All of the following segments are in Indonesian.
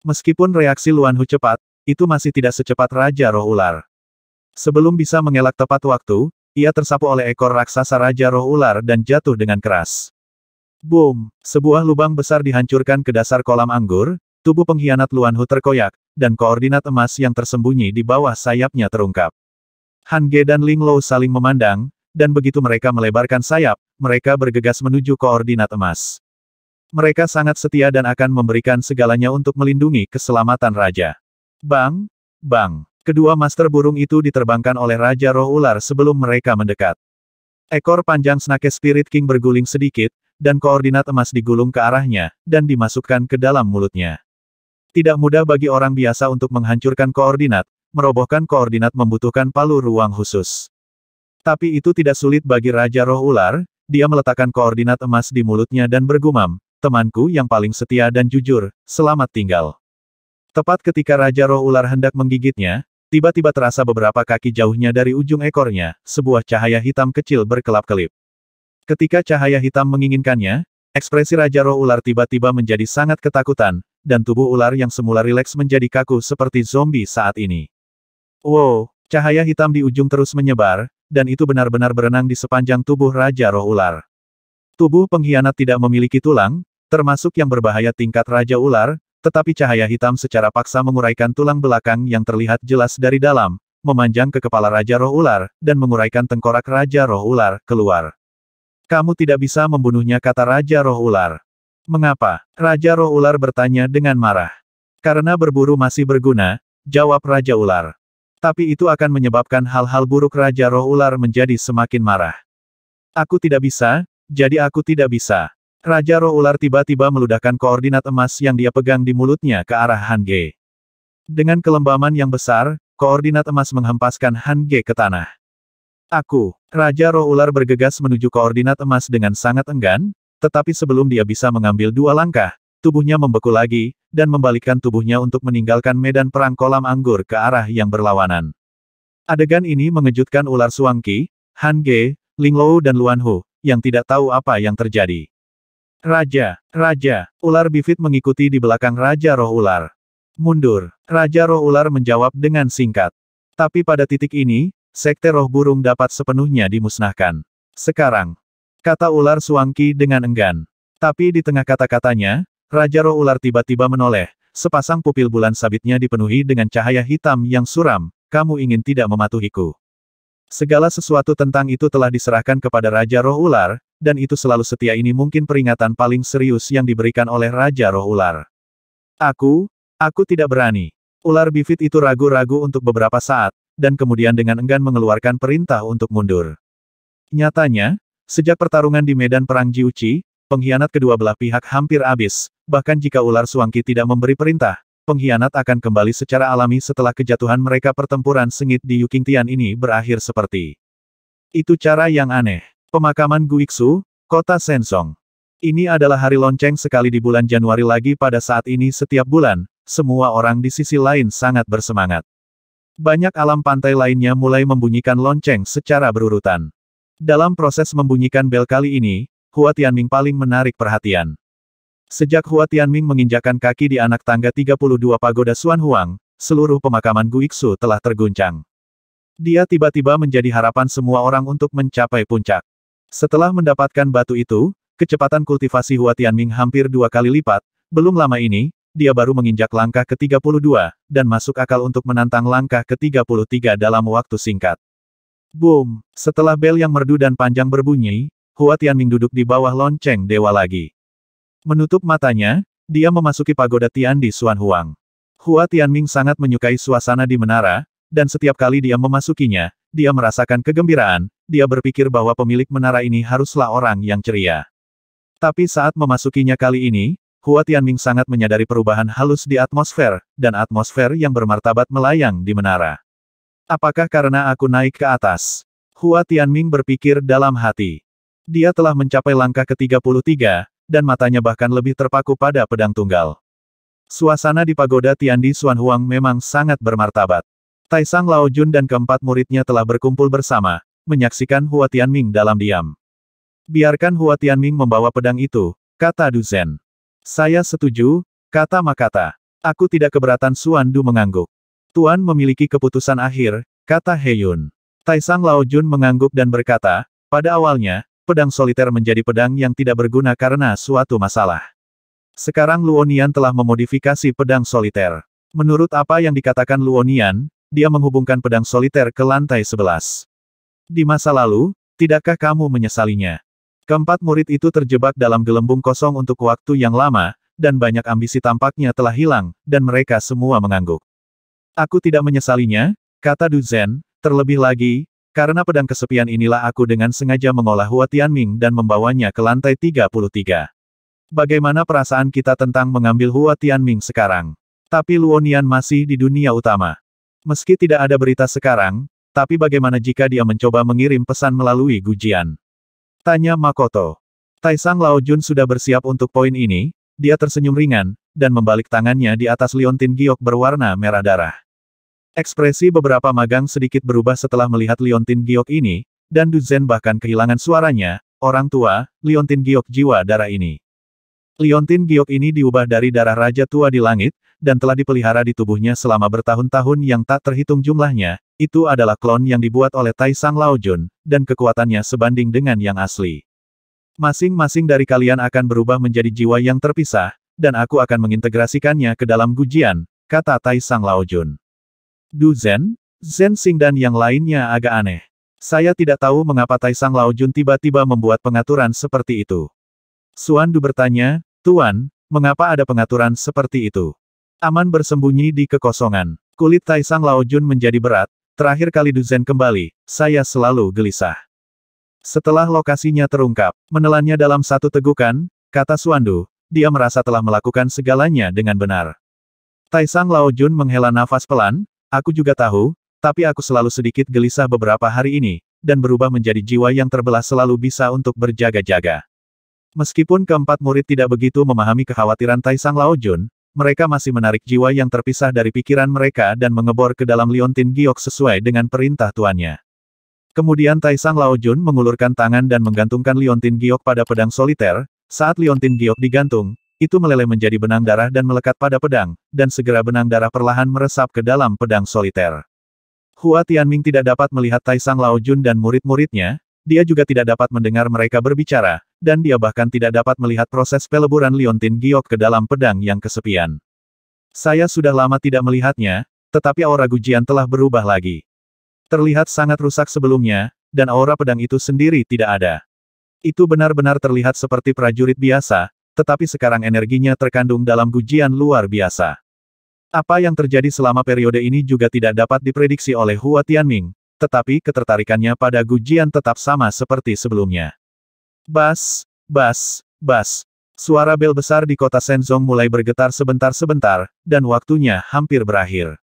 Meskipun reaksi Luan Hu cepat, itu masih tidak secepat Raja Roh Ular. Sebelum bisa mengelak tepat waktu, ia tersapu oleh ekor raksasa Raja Roh Ular dan jatuh dengan keras. Boom! Sebuah lubang besar dihancurkan ke dasar kolam anggur, tubuh pengkhianat Luan Hu terkoyak, dan koordinat emas yang tersembunyi di bawah sayapnya terungkap. Han Ge dan Ling Lou saling memandang, dan begitu mereka melebarkan sayap, mereka bergegas menuju koordinat emas. Mereka sangat setia dan akan memberikan segalanya untuk melindungi keselamatan Raja. Bang! Bang! Kedua master burung itu diterbangkan oleh Raja Roh Ular sebelum mereka mendekat. Ekor panjang Snake Spirit King berguling sedikit, dan koordinat emas digulung ke arahnya, dan dimasukkan ke dalam mulutnya. Tidak mudah bagi orang biasa untuk menghancurkan koordinat, merobohkan koordinat membutuhkan palu ruang khusus. Tapi itu tidak sulit bagi Raja Roh Ular, dia meletakkan koordinat emas di mulutnya dan bergumam, "Temanku yang paling setia dan jujur, selamat tinggal." Tepat ketika Raja Roh Ular hendak menggigitnya, tiba-tiba terasa beberapa kaki jauhnya dari ujung ekornya, sebuah cahaya hitam kecil berkelap-kelip. Ketika cahaya hitam menginginkannya, ekspresi Raja Roh Ular tiba-tiba menjadi sangat ketakutan, dan tubuh ular yang semula rileks menjadi kaku seperti zombie saat ini. Wow, cahaya hitam di ujung terus menyebar, dan itu benar-benar berenang di sepanjang tubuh Raja Roh Ular. Tubuh pengkhianat tidak memiliki tulang, termasuk yang berbahaya tingkat Raja Ular, tetapi cahaya hitam secara paksa menguraikan tulang belakang yang terlihat jelas dari dalam, memanjang ke kepala Raja Roh Ular, dan menguraikan tengkorak Raja Roh Ular keluar. "Kamu tidak bisa membunuhnya," kata Raja Roh Ular. "Mengapa?" Raja Roh Ular bertanya dengan marah. "Karena berburu masih berguna," jawab Raja Ular. "Tapi itu akan menyebabkan hal-hal buruk." Raja Roh Ular menjadi semakin marah. "Aku tidak bisa, jadi aku tidak bisa." Raja Roh Ular tiba-tiba meludahkan koordinat emas yang dia pegang di mulutnya ke arah Han Ge. Dengan kelembaman yang besar, koordinat emas menghempaskan Han Ge ke tanah. Raja Roh Ular bergegas menuju koordinat emas dengan sangat enggan, tetapi sebelum dia bisa mengambil 2 langkah, tubuhnya membeku lagi, dan membalikkan tubuhnya untuk meninggalkan medan perang kolam anggur ke arah yang berlawanan. Adegan ini mengejutkan ular Suangqi, Han Ge, Ling Lou dan Luan Hu, yang tidak tahu apa yang terjadi. Raja, ular bifit mengikuti di belakang Raja Roh Ular. "Mundur." Raja Roh Ular menjawab dengan singkat. Tapi pada titik ini, sekte roh burung dapat sepenuhnya dimusnahkan. "Sekarang," kata ular Suangqi dengan enggan. Tapi di tengah kata-katanya, Raja Roh Ular tiba-tiba menoleh, sepasang pupil bulan sabitnya dipenuhi dengan cahaya hitam yang suram. "Kamu ingin tidak mematuhiku?" Segala sesuatu tentang itu telah diserahkan kepada Raja Roh Ular, dan itu selalu setia. Ini mungkin peringatan paling serius yang diberikan oleh Raja Roh Ular. Aku tidak berani." Ular bifit itu ragu-ragu untuk beberapa saat, dan kemudian dengan enggan mengeluarkan perintah untuk mundur. Nyatanya, sejak pertarungan di medan perang Jiuqi, pengkhianat kedua belah pihak hampir habis, bahkan jika ular Suangqi tidak memberi perintah, pengkhianat akan kembali secara alami setelah kejatuhan mereka. Pertempuran sengit di Yukingtian ini berakhir seperti itu. Cara yang aneh. Pemakaman Guiksu, kota Shenzong. Ini adalah hari lonceng sekali di bulan Januari lagi. Pada saat ini setiap bulan, semua orang di sisi lain sangat bersemangat. Banyak alam pantai lainnya mulai membunyikan lonceng secara berurutan. Dalam proses membunyikan bel kali ini, Hua Tianming paling menarik perhatian. Sejak Hua Tianming menginjakkan kaki di anak tangga 32 pagoda Xuan Huang, seluruh pemakaman Guiksu telah terguncang. Dia tiba-tiba menjadi harapan semua orang untuk mencapai puncak. Setelah mendapatkan batu itu, kecepatan kultivasi Hua Tianming hampir 2 kali lipat. Belum lama ini, dia baru menginjak langkah ke-32, dan masuk akal untuk menantang langkah ke-33 dalam waktu singkat. Boom! Setelah bel yang merdu dan panjang berbunyi, Hua Tianming duduk di bawah lonceng dewa lagi. Menutup matanya, dia memasuki pagoda Tiandi Xuan Huang. Hua Tianming sangat menyukai suasana di menara, dan setiap kali dia memasukinya, dia merasakan kegembiraan. Dia berpikir bahwa pemilik menara ini haruslah orang yang ceria. Tapi saat memasukinya kali ini, Hua Tianming sangat menyadari perubahan halus di atmosfer, dan atmosfer yang bermartabat melayang di menara. "Apakah karena aku naik ke atas?" Hua Tianming berpikir dalam hati. Dia telah mencapai langkah ke-33, dan matanya bahkan lebih terpaku pada pedang tunggal. Suasana di pagoda Tiandi Xuan Huang memang sangat bermartabat. Taisang Lao Jun dan keempat muridnya telah berkumpul bersama, menyaksikan Hua Tianming dalam diam. "Biarkan Hua Tianming membawa pedang itu," kata Du Zhen. "Saya setuju," kata Makata. Aku tidak keberatan, Xuan Du mengangguk. Tuan memiliki keputusan akhir, kata He Yun. Taisang Laojun mengangguk dan berkata, pada awalnya, pedang soliter menjadi pedang yang tidak berguna karena suatu masalah. Sekarang Luonian telah memodifikasi pedang soliter. Menurut apa yang dikatakan Luonian, dia menghubungkan pedang soliter ke lantai 11. Di masa lalu, tidakkah kamu menyesalinya? Keempat murid itu terjebak dalam gelembung kosong untuk waktu yang lama, dan banyak ambisi tampaknya telah hilang, dan mereka semua mengangguk. Aku tidak menyesalinya, kata Du Zhen, terlebih lagi, karena pedang kesepian inilah aku dengan sengaja mengolah Hua Tianming dan membawanya ke lantai 33. Bagaimana perasaan kita tentang mengambil Hua Tianming sekarang? Tapi Luonian masih di dunia utama. Meski tidak ada berita sekarang, tapi bagaimana jika dia mencoba mengirim pesan melalui Gujian? Tanya Makoto. Taisang Laojun sudah bersiap untuk poin ini, dia tersenyum ringan, dan membalik tangannya di atas liontin giok berwarna merah darah. Ekspresi beberapa magang sedikit berubah setelah melihat liontin giok ini, dan Du Zhen bahkan kehilangan suaranya, orang tua, liontin giok jiwa darah ini. Liontin giok ini diubah dari darah Raja Tua di langit, dan telah dipelihara di tubuhnya selama bertahun-tahun yang tak terhitung jumlahnya, itu adalah klon yang dibuat oleh Taisang Laojun, dan kekuatannya sebanding dengan yang asli. Masing-masing dari kalian akan berubah menjadi jiwa yang terpisah, dan aku akan mengintegrasikannya ke dalam Gujian, kata Taisang Laojun. Du Zhen, Zhen Xing dan yang lainnya agak aneh. Saya tidak tahu mengapa Taisang Laojun tiba-tiba membuat pengaturan seperti itu. Xuan Du bertanya, Tuan, mengapa ada pengaturan seperti itu? Aman bersembunyi di kekosongan. Kulit Taisang Laojun menjadi berat, terakhir kali Du Zhen kembali, saya selalu gelisah. Setelah lokasinya terungkap, menelannya dalam satu tegukan, kata Xuan Du, dia merasa telah melakukan segalanya dengan benar. Taisang Laojun menghela nafas pelan, aku juga tahu, tapi aku selalu sedikit gelisah beberapa hari ini, dan berubah menjadi jiwa yang terbelah selalu bisa untuk berjaga-jaga. Meskipun keempat murid tidak begitu memahami kekhawatiran Taisang Laojun, mereka masih menarik jiwa yang terpisah dari pikiran mereka dan mengebor ke dalam liontin giok sesuai dengan perintah tuannya. Kemudian Taisang Laojun mengulurkan tangan dan menggantungkan liontin giok pada pedang soliter, saat liontin giok digantung, itu meleleh menjadi benang darah dan melekat pada pedang, dan segera benang darah perlahan meresap ke dalam pedang soliter. Hua Tianming tidak dapat melihat Taisang Laojun dan murid-muridnya, dia juga tidak dapat mendengar mereka berbicara, dan dia bahkan tidak dapat melihat proses peleburan liontin giok ke dalam pedang yang kesepian. Saya sudah lama tidak melihatnya, tetapi aura Gujian telah berubah lagi. Terlihat sangat rusak sebelumnya, dan aura pedang itu sendiri tidak ada. Itu benar-benar terlihat seperti prajurit biasa, tetapi sekarang energinya terkandung dalam Gujian luar biasa. Apa yang terjadi selama periode ini juga tidak dapat diprediksi oleh Hua Tianming, tetapi ketertarikannya pada Gujian tetap sama seperti sebelumnya. Bas, bas, bas. Suara bel besar di kota Shenzong mulai bergetar sebentar-sebentar, dan waktunya hampir berakhir.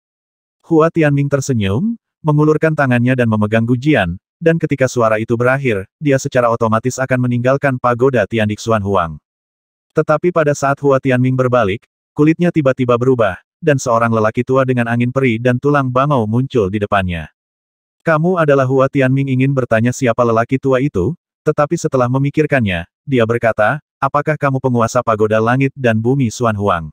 Hua Tianming tersenyum, mengulurkan tangannya dan memegang Gujian, dan ketika suara itu berakhir, dia secara otomatis akan meninggalkan pagoda Tiandik Xuan Huang. Tetapi pada saat Hua Tianming berbalik, kulitnya tiba-tiba berubah, dan seorang lelaki tua dengan angin perih dan tulang bangau muncul di depannya. Kamu adalah Hua Tianming ingin bertanya siapa lelaki tua itu, tetapi setelah memikirkannya, dia berkata, apakah kamu penguasa pagoda langit dan bumi Xuan Huang?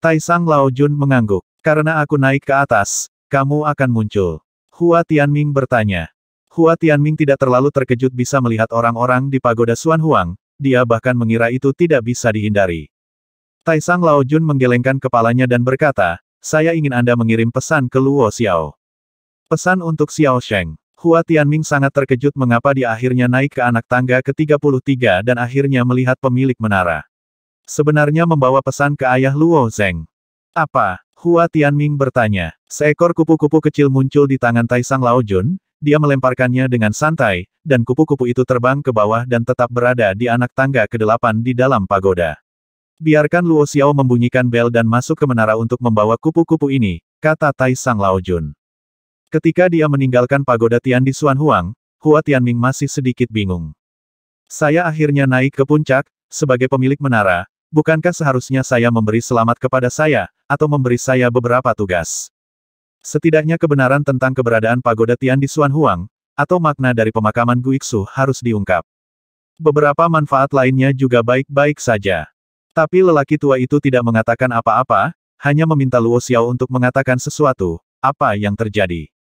Taisang Laojun mengangguk. Karena aku naik ke atas, kamu akan muncul. Hua Tianming bertanya. Hua Tianming tidak terlalu terkejut bisa melihat orang-orang di pagoda Xuan Huang, dia bahkan mengira itu tidak bisa dihindari. Taisang Laojun menggelengkan kepalanya dan berkata, saya ingin Anda mengirim pesan ke Luo Xiao. Pesan untuk Xiao Sheng. Hua Tianming sangat terkejut mengapa dia akhirnya naik ke anak tangga ke-33 dan akhirnya melihat pemilik menara. Sebenarnya membawa pesan ke ayah Luo Zheng. Apa? Hua Tianming bertanya. Seekor kupu-kupu kecil muncul di tangan Taisang Laojun, dia melemparkannya dengan santai, dan kupu-kupu itu terbang ke bawah dan tetap berada di anak tangga ke-8 di dalam pagoda. Biarkan Luo Xiao membunyikan bel dan masuk ke menara untuk membawa kupu-kupu ini, kata Taisang Laojun. Ketika dia meninggalkan pagoda Tian di Xuan Huang, Hua Tianming masih sedikit bingung. Saya akhirnya naik ke puncak, sebagai pemilik menara, bukankah seharusnya saya memberi selamat kepada saya, atau memberi saya beberapa tugas? Setidaknya kebenaran tentang keberadaan pagoda Tian di Xuan Huang, atau makna dari pemakaman Guiksu harus diungkap. Beberapa manfaat lainnya juga baik-baik saja. Tapi lelaki tua itu tidak mengatakan apa-apa, hanya meminta Luo Xiao untuk mengatakan sesuatu. Apa yang terjadi?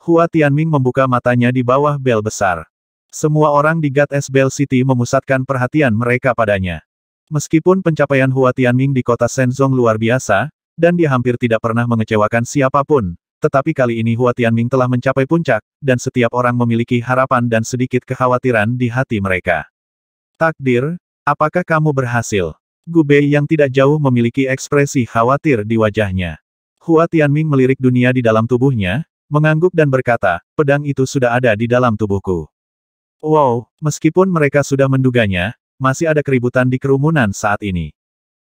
Hua Tianming membuka matanya di bawah bel besar. Semua orang di God Bell City memusatkan perhatian mereka padanya. Meskipun pencapaian Hua Tianming di kota Shenzong luar biasa, dan dia hampir tidak pernah mengecewakan siapapun, tetapi kali ini Hua Tianming telah mencapai puncak, dan setiap orang memiliki harapan dan sedikit kekhawatiran di hati mereka. Takdir, apakah kamu berhasil? Gu Bei yang tidak jauh memiliki ekspresi khawatir di wajahnya. Hua Tianming melirik dunia di dalam tubuhnya, mengangguk dan berkata, pedang itu sudah ada di dalam tubuhku. Wow, meskipun mereka sudah menduganya, masih ada keributan di kerumunan saat ini.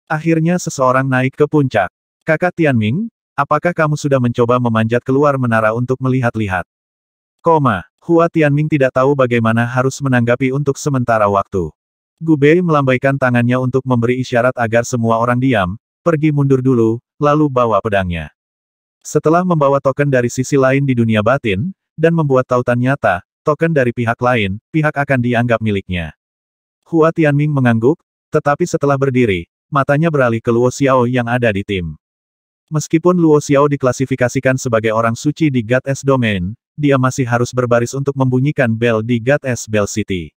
Akhirnya seseorang naik ke puncak. Kakak Tianming, apakah kamu sudah mencoba memanjat keluar menara untuk melihat-lihat? Hua Tianming tidak tahu bagaimana harus menanggapi untuk sementara waktu. Gu Bei melambaikan tangannya untuk memberi isyarat agar semua orang diam, pergi mundur dulu, lalu bawa pedangnya. Setelah membawa token dari sisi lain di dunia batin, dan membuat tautan nyata, token dari pihak lain, pihak akan dianggap miliknya. Hua Tianming mengangguk, tetapi setelah berdiri, matanya beralih ke Luo Xiao yang ada di tim. Meskipun Luo Xiao diklasifikasikan sebagai orang suci di God Domain, dia masih harus berbaris untuk membunyikan bel di God Bell City.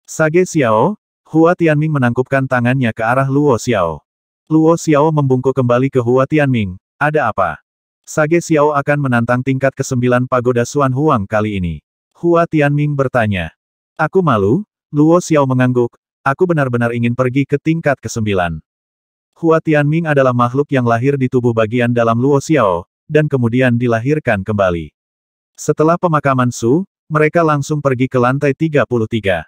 Sage Xiao, Hua Tianming menangkupkan tangannya ke arah Luo Xiao. Luo Xiao membungkuk kembali ke Hua Tianming. Ada apa? Sage Xiao akan menantang tingkat ke-9 pagoda Xuan Huang kali ini. Hua Tianming bertanya. Aku malu, Luo Xiao mengangguk. Aku benar-benar ingin pergi ke tingkat ke-9. Hua Tianming adalah makhluk yang lahir di tubuh bagian dalam Luo Xiao, dan kemudian dilahirkan kembali. Setelah pemakaman Su, mereka langsung pergi ke lantai 33.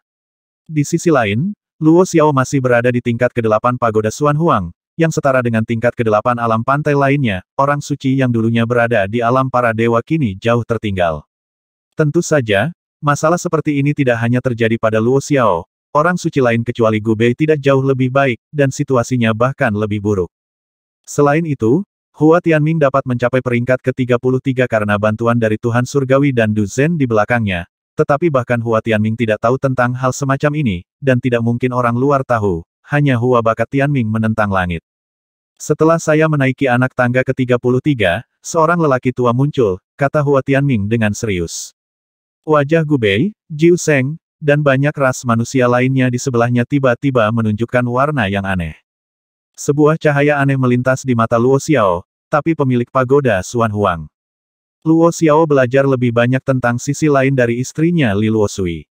Di sisi lain, Luo Xiao masih berada di tingkat ke-8 pagoda Xuan Huang, yang setara dengan tingkat ke-8 alam pantai lainnya, orang suci yang dulunya berada di alam para dewa kini jauh tertinggal. Tentu saja, masalah seperti ini tidak hanya terjadi pada Luo Xiao, orang suci lain kecuali Gu Bei tidak jauh lebih baik, dan situasinya bahkan lebih buruk. Selain itu, Hua Tianming dapat mencapai peringkat ke-33 karena bantuan dari Tuhan Surgawi dan Du Zhen di belakangnya, tetapi bahkan Hua Tianming tidak tahu tentang hal semacam ini, dan tidak mungkin orang luar tahu. Hanya Hua bakat Tianming menentang langit. Setelah saya menaiki anak tangga ke-33, seorang lelaki tua muncul, kata Hua Tianming dengan serius. Wajah Gu Bei, Jiu Sheng, dan banyak ras manusia lainnya di sebelahnya tiba-tiba menunjukkan warna yang aneh. Sebuah cahaya aneh melintas di mata Luo Xiao, tapi pemilik pagoda Xuan Huang. Luo Xiao belajar lebih banyak tentang sisi lain dari istrinya Li Luosui.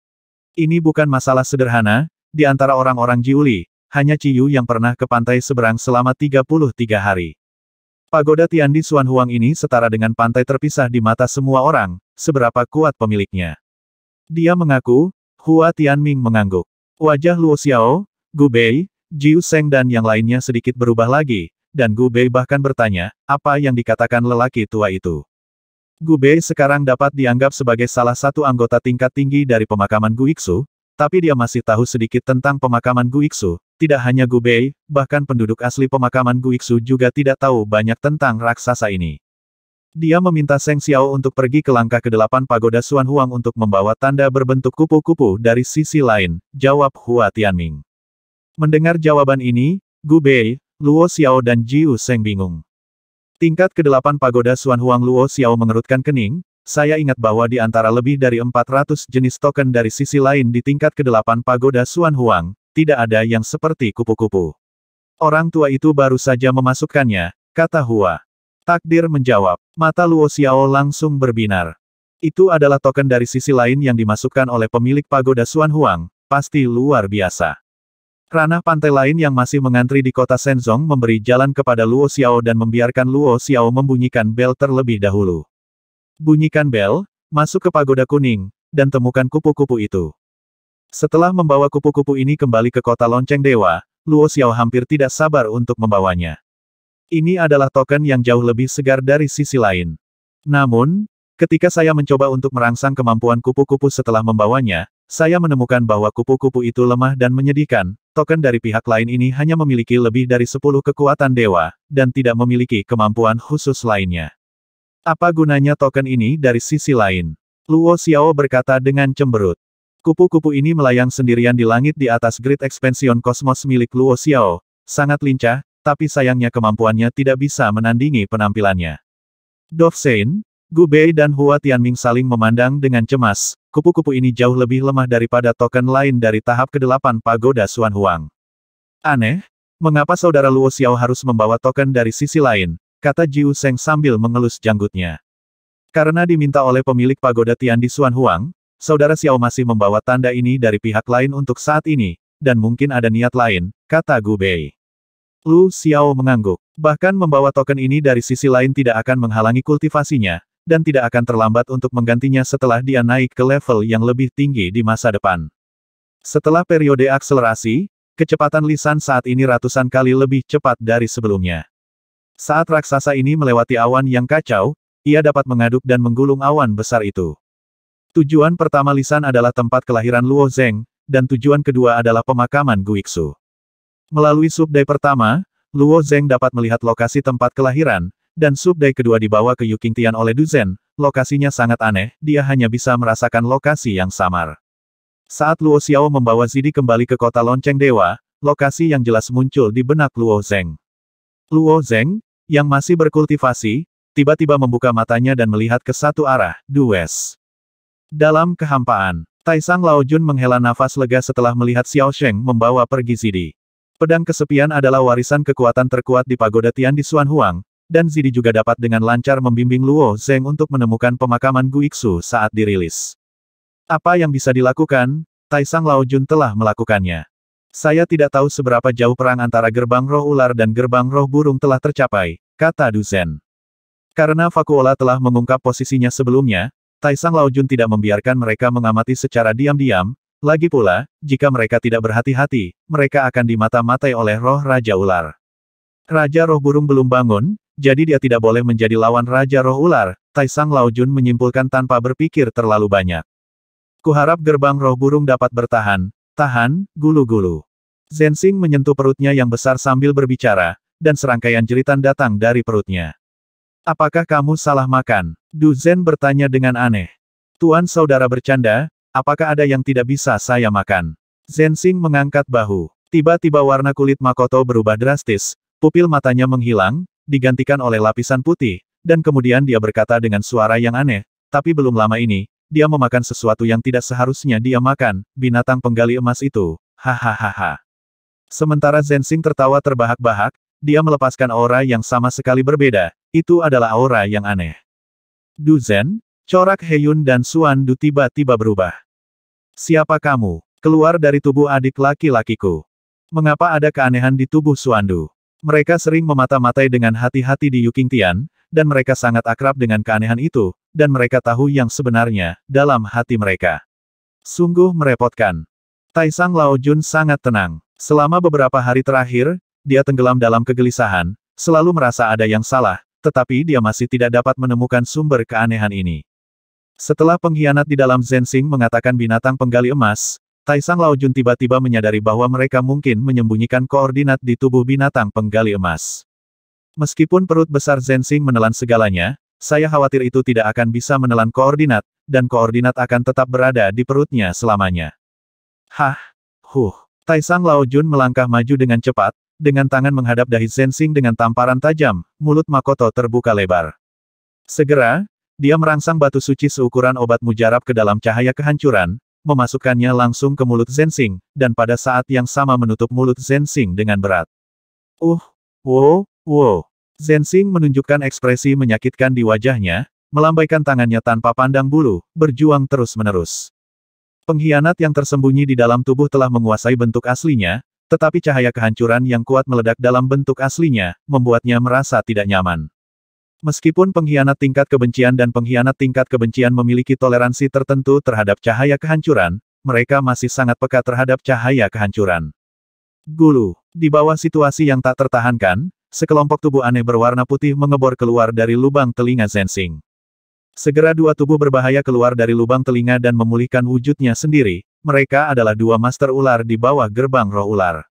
Ini bukan masalah sederhana, di antara orang-orang Jiuli, hanya Ciyu yang pernah ke pantai seberang selama 33 hari. Pagoda Tiandi Xuan Huang ini setara dengan pantai terpisah di mata semua orang, seberapa kuat pemiliknya. Dia mengaku, Hua Tianming mengangguk. Wajah Luo Xiao, Gu Bei, Jiu Sheng dan yang lainnya sedikit berubah lagi, dan Gu Bei bahkan bertanya, apa yang dikatakan lelaki tua itu. Gu Bei sekarang dapat dianggap sebagai salah satu anggota tingkat tinggi dari pemakaman Guiksu, tapi dia masih tahu sedikit tentang pemakaman Guiksu. Tidak hanya Gu Bei, bahkan penduduk asli pemakaman Guiksu juga tidak tahu banyak tentang raksasa ini. Dia meminta Seng Xiao untuk pergi ke langkah ke-8 pagoda Xuan Huang untuk membawa tanda berbentuk kupu-kupu dari sisi lain, jawab Hua Tianming. Mendengar jawaban ini, Gu Bei, Luo Xiao dan Jiu Sheng bingung. Tingkat ke-8 pagoda Xuan Huang. Luo Xiao mengerutkan kening, saya ingat bahwa di antara lebih dari 400 jenis token dari sisi lain di tingkat ke-8 pagoda Xuan Huang, tidak ada yang seperti kupu-kupu. Orang tua itu baru saja memasukkannya, kata Hua. Takdir menjawab. Mata Luo Xiao langsung berbinar. Itu adalah token dari sisi lain yang dimasukkan oleh pemilik pagoda Xuan Huang, pasti luar biasa. Ranah pantai lain yang masih mengantri di kota Shenzong memberi jalan kepada Luo Xiao dan membiarkan Luo Xiao membunyikan bel terlebih dahulu. Bunyikan bel, masuk ke pagoda kuning, dan temukan kupu-kupu itu. Setelah membawa kupu-kupu ini kembali ke kota lonceng dewa, Luo Xiao hampir tidak sabar untuk membawanya. Ini adalah token yang jauh lebih segar dari sisi lain. Namun, ketika saya mencoba untuk merangsang kemampuan kupu-kupu setelah membawanya, saya menemukan bahwa kupu-kupu itu lemah dan menyedihkan. Token dari pihak lain ini hanya memiliki lebih dari 10 kekuatan dewa, dan tidak memiliki kemampuan khusus lainnya. Apa gunanya token ini dari sisi lain? Luo Xiao berkata dengan cemberut. Kupu-kupu ini melayang sendirian di langit di atas Great Expansion Cosmos milik Luo Xiao, sangat lincah, tapi sayangnya kemampuannya tidak bisa menandingi penampilannya. Dove Sein, Gu Bei dan Hua Tianming saling memandang dengan cemas, kupu-kupu ini jauh lebih lemah daripada token lain dari tahap ke-8 Pagoda Xuan Huang. Aneh, mengapa saudara Luo Xiao harus membawa token dari sisi lain, kata Jiu Sheng sambil mengelus janggutnya. Karena diminta oleh pemilik Pagoda Tian di Xuan Huang, saudara Xiao masih membawa tanda ini dari pihak lain untuk saat ini, dan mungkin ada niat lain, kata Gu Bei. Lu Xiao mengangguk. Bahkan membawa token ini dari sisi lain tidak akan menghalangi kultivasinya, dan tidak akan terlambat untuk menggantinya setelah dia naik ke level yang lebih tinggi di masa depan. Setelah periode akselerasi, kecepatan lisan saat ini ratusan kali lebih cepat dari sebelumnya. Saat raksasa ini melewati awan yang kacau, ia dapat mengaduk dan menggulung awan besar itu. Tujuan pertama lisan adalah tempat kelahiran Luo Zeng, dan tujuan kedua adalah pemakaman Guixu. Melalui subdai pertama, Luo Zeng dapat melihat lokasi tempat kelahiran, dan subdai kedua dibawa ke Yukingtian oleh Du Zhen. Lokasinya sangat aneh, dia hanya bisa merasakan lokasi yang samar. Saat Luo Xiao membawa Zidi kembali ke kota lonceng dewa, lokasi yang jelas muncul di benak Luo Zeng. Luo Zeng, yang masih berkultivasi, tiba-tiba membuka matanya dan melihat ke satu arah, Du West. Dalam kehampaan, Taisang Laojun menghela nafas lega setelah melihat Xiao Sheng membawa pergi Zidi. Pedang kesepian adalah warisan kekuatan terkuat di Pagoda Tian di Xuan Huang, dan Zidi juga dapat dengan lancar membimbing Luo Zeng untuk menemukan pemakaman Guixu saat dirilis. Apa yang bisa dilakukan, Taisang Laojun telah melakukannya. Saya tidak tahu seberapa jauh perang antara gerbang roh ular dan gerbang roh burung telah tercapai, kata Du Zhen. Karena Vakuola telah mengungkap posisinya sebelumnya, Taisang Laojun tidak membiarkan mereka mengamati secara diam-diam. Lagi pula, jika mereka tidak berhati-hati, mereka akan dimata-matai oleh roh Raja Ular. Raja Roh Burung belum bangun, jadi dia tidak boleh menjadi lawan Raja Roh Ular, Taisang Laojun menyimpulkan tanpa berpikir terlalu banyak. Kuharap gerbang roh burung dapat bertahan, tahan, gulu-gulu. Zensing menyentuh perutnya yang besar sambil berbicara, dan serangkaian jeritan datang dari perutnya. Apakah kamu salah makan? Du Zhen bertanya dengan aneh. Tuan saudara bercanda, apakah ada yang tidak bisa saya makan? Zensing mengangkat bahu. Tiba-tiba warna kulit Makoto berubah drastis, pupil matanya menghilang, digantikan oleh lapisan putih, dan kemudian dia berkata dengan suara yang aneh, tapi belum lama ini, dia memakan sesuatu yang tidak seharusnya dia makan, binatang penggali emas itu, hahaha. Sementara Zensing tertawa terbahak-bahak, dia melepaskan aura yang sama sekali berbeda, itu adalah aura yang aneh. Du Zhen, corak Heyun dan Xuan Du tiba-tiba berubah. Siapa kamu? Keluar dari tubuh adik laki-lakiku. Mengapa ada keanehan di tubuh Xuan Du? Mereka sering memata-matai dengan hati-hati di Yukingtian, dan mereka sangat akrab dengan keanehan itu, dan mereka tahu yang sebenarnya, dalam hati mereka. Sungguh merepotkan. Taisang Laojun sangat tenang. Selama beberapa hari terakhir, dia tenggelam dalam kegelisahan, selalu merasa ada yang salah, tetapi dia masih tidak dapat menemukan sumber keanehan ini. Setelah pengkhianat di dalam Zensing mengatakan binatang penggali emas, Taisang Laojun tiba-tiba menyadari bahwa mereka mungkin menyembunyikan koordinat di tubuh binatang penggali emas. Meskipun perut besar Zensing menelan segalanya, saya khawatir itu tidak akan bisa menelan koordinat, dan koordinat akan tetap berada di perutnya selamanya. Taisang Laojun melangkah maju dengan cepat, dengan tangan menghadap dahi Zensing dengan tamparan tajam, mulut Makoto terbuka lebar. Segera, dia merangsang batu suci seukuran obat mujarab ke dalam cahaya kehancuran, memasukkannya langsung ke mulut Zensing, dan pada saat yang sama menutup mulut Zensing dengan berat. Zensing menunjukkan ekspresi menyakitkan di wajahnya, melambaikan tangannya tanpa pandang bulu, berjuang terus-menerus. Pengkhianat yang tersembunyi di dalam tubuh telah menguasai bentuk aslinya, tetapi cahaya kehancuran yang kuat meledak dalam bentuk aslinya, membuatnya merasa tidak nyaman. Meskipun pengkhianat tingkat kebencian dan pengkhianat tingkat kebencian memiliki toleransi tertentu terhadap cahaya kehancuran, mereka masih sangat peka terhadap cahaya kehancuran. Gulu. Di bawah situasi yang tak tertahankan, sekelompok tubuh aneh berwarna putih mengebor keluar dari lubang telinga Zensing. Segera dua tubuh berbahaya keluar dari lubang telinga dan memulihkan wujudnya sendiri, mereka adalah dua master ular di bawah gerbang roh ular.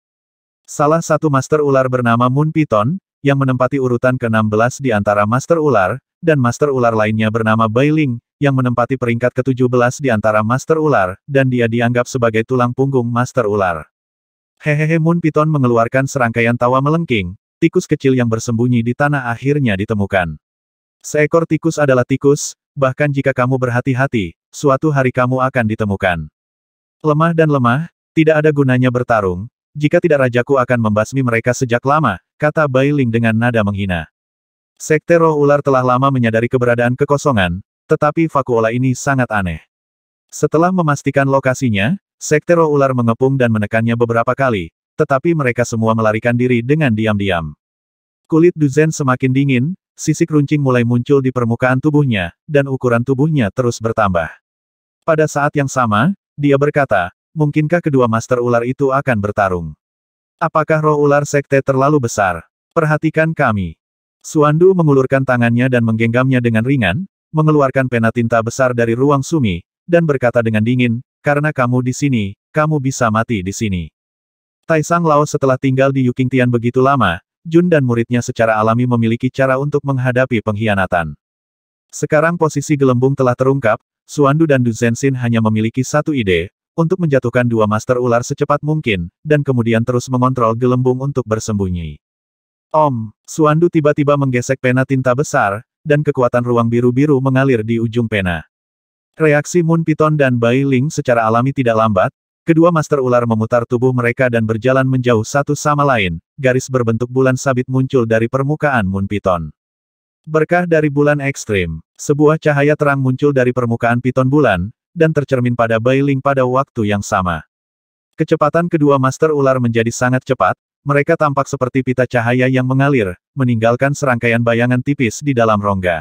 Salah satu master ular bernama Moon Python, yang menempati urutan ke-16 di antara Master Ular, dan Master Ular lainnya bernama Bailing, yang menempati peringkat ke-17 di antara Master Ular, dan dia dianggap sebagai tulang punggung Master Ular. Hehehe Moon Python mengeluarkan serangkaian tawa melengking, tikus kecil yang bersembunyi di tanah akhirnya ditemukan. Seekor tikus adalah tikus, bahkan jika kamu berhati-hati, suatu hari kamu akan ditemukan. Lemah dan lemah, tidak ada gunanya bertarung, jika tidak rajaku akan membasmi mereka sejak lama, kata Bai Ling dengan nada menghina. Sekte roh ular telah lama menyadari keberadaan kekosongan, tetapi vakuola ini sangat aneh. Setelah memastikan lokasinya, Sekte roh ular mengepung dan menekannya beberapa kali, tetapi mereka semua melarikan diri dengan diam-diam. Kulit Du Zhen semakin dingin, sisik runcing mulai muncul di permukaan tubuhnya, dan ukuran tubuhnya terus bertambah. Pada saat yang sama, dia berkata, mungkinkah kedua master ular itu akan bertarung? Apakah roh ular sekte terlalu besar? Perhatikan kami. Suandu mengulurkan tangannya dan menggenggamnya dengan ringan, mengeluarkan pena tinta besar dari ruang sumi, dan berkata dengan dingin, karena kamu di sini, kamu bisa mati di sini. Taisang Lao setelah tinggal di Yukingtian begitu lama, Jun dan muridnya secara alami memiliki cara untuk menghadapi pengkhianatan. Sekarang posisi gelembung telah terungkap, Suandu dan Du Zhenxin hanya memiliki satu ide, untuk menjatuhkan dua master ular secepat mungkin, dan kemudian terus mengontrol gelembung untuk bersembunyi. Suandu tiba-tiba menggesek pena tinta besar, dan kekuatan ruang biru-biru mengalir di ujung pena. Reaksi Moon Piton dan Bai Ling secara alami tidak lambat, kedua master ular memutar tubuh mereka dan berjalan menjauh satu sama lain, garis berbentuk bulan sabit muncul dari permukaan Moon Piton. Berkah dari bulan ekstrim, sebuah cahaya terang muncul dari permukaan piton bulan, dan tercermin pada Bai Ling pada waktu yang sama. Kecepatan kedua master ular menjadi sangat cepat, mereka tampak seperti pita cahaya yang mengalir, meninggalkan serangkaian bayangan tipis di dalam rongga.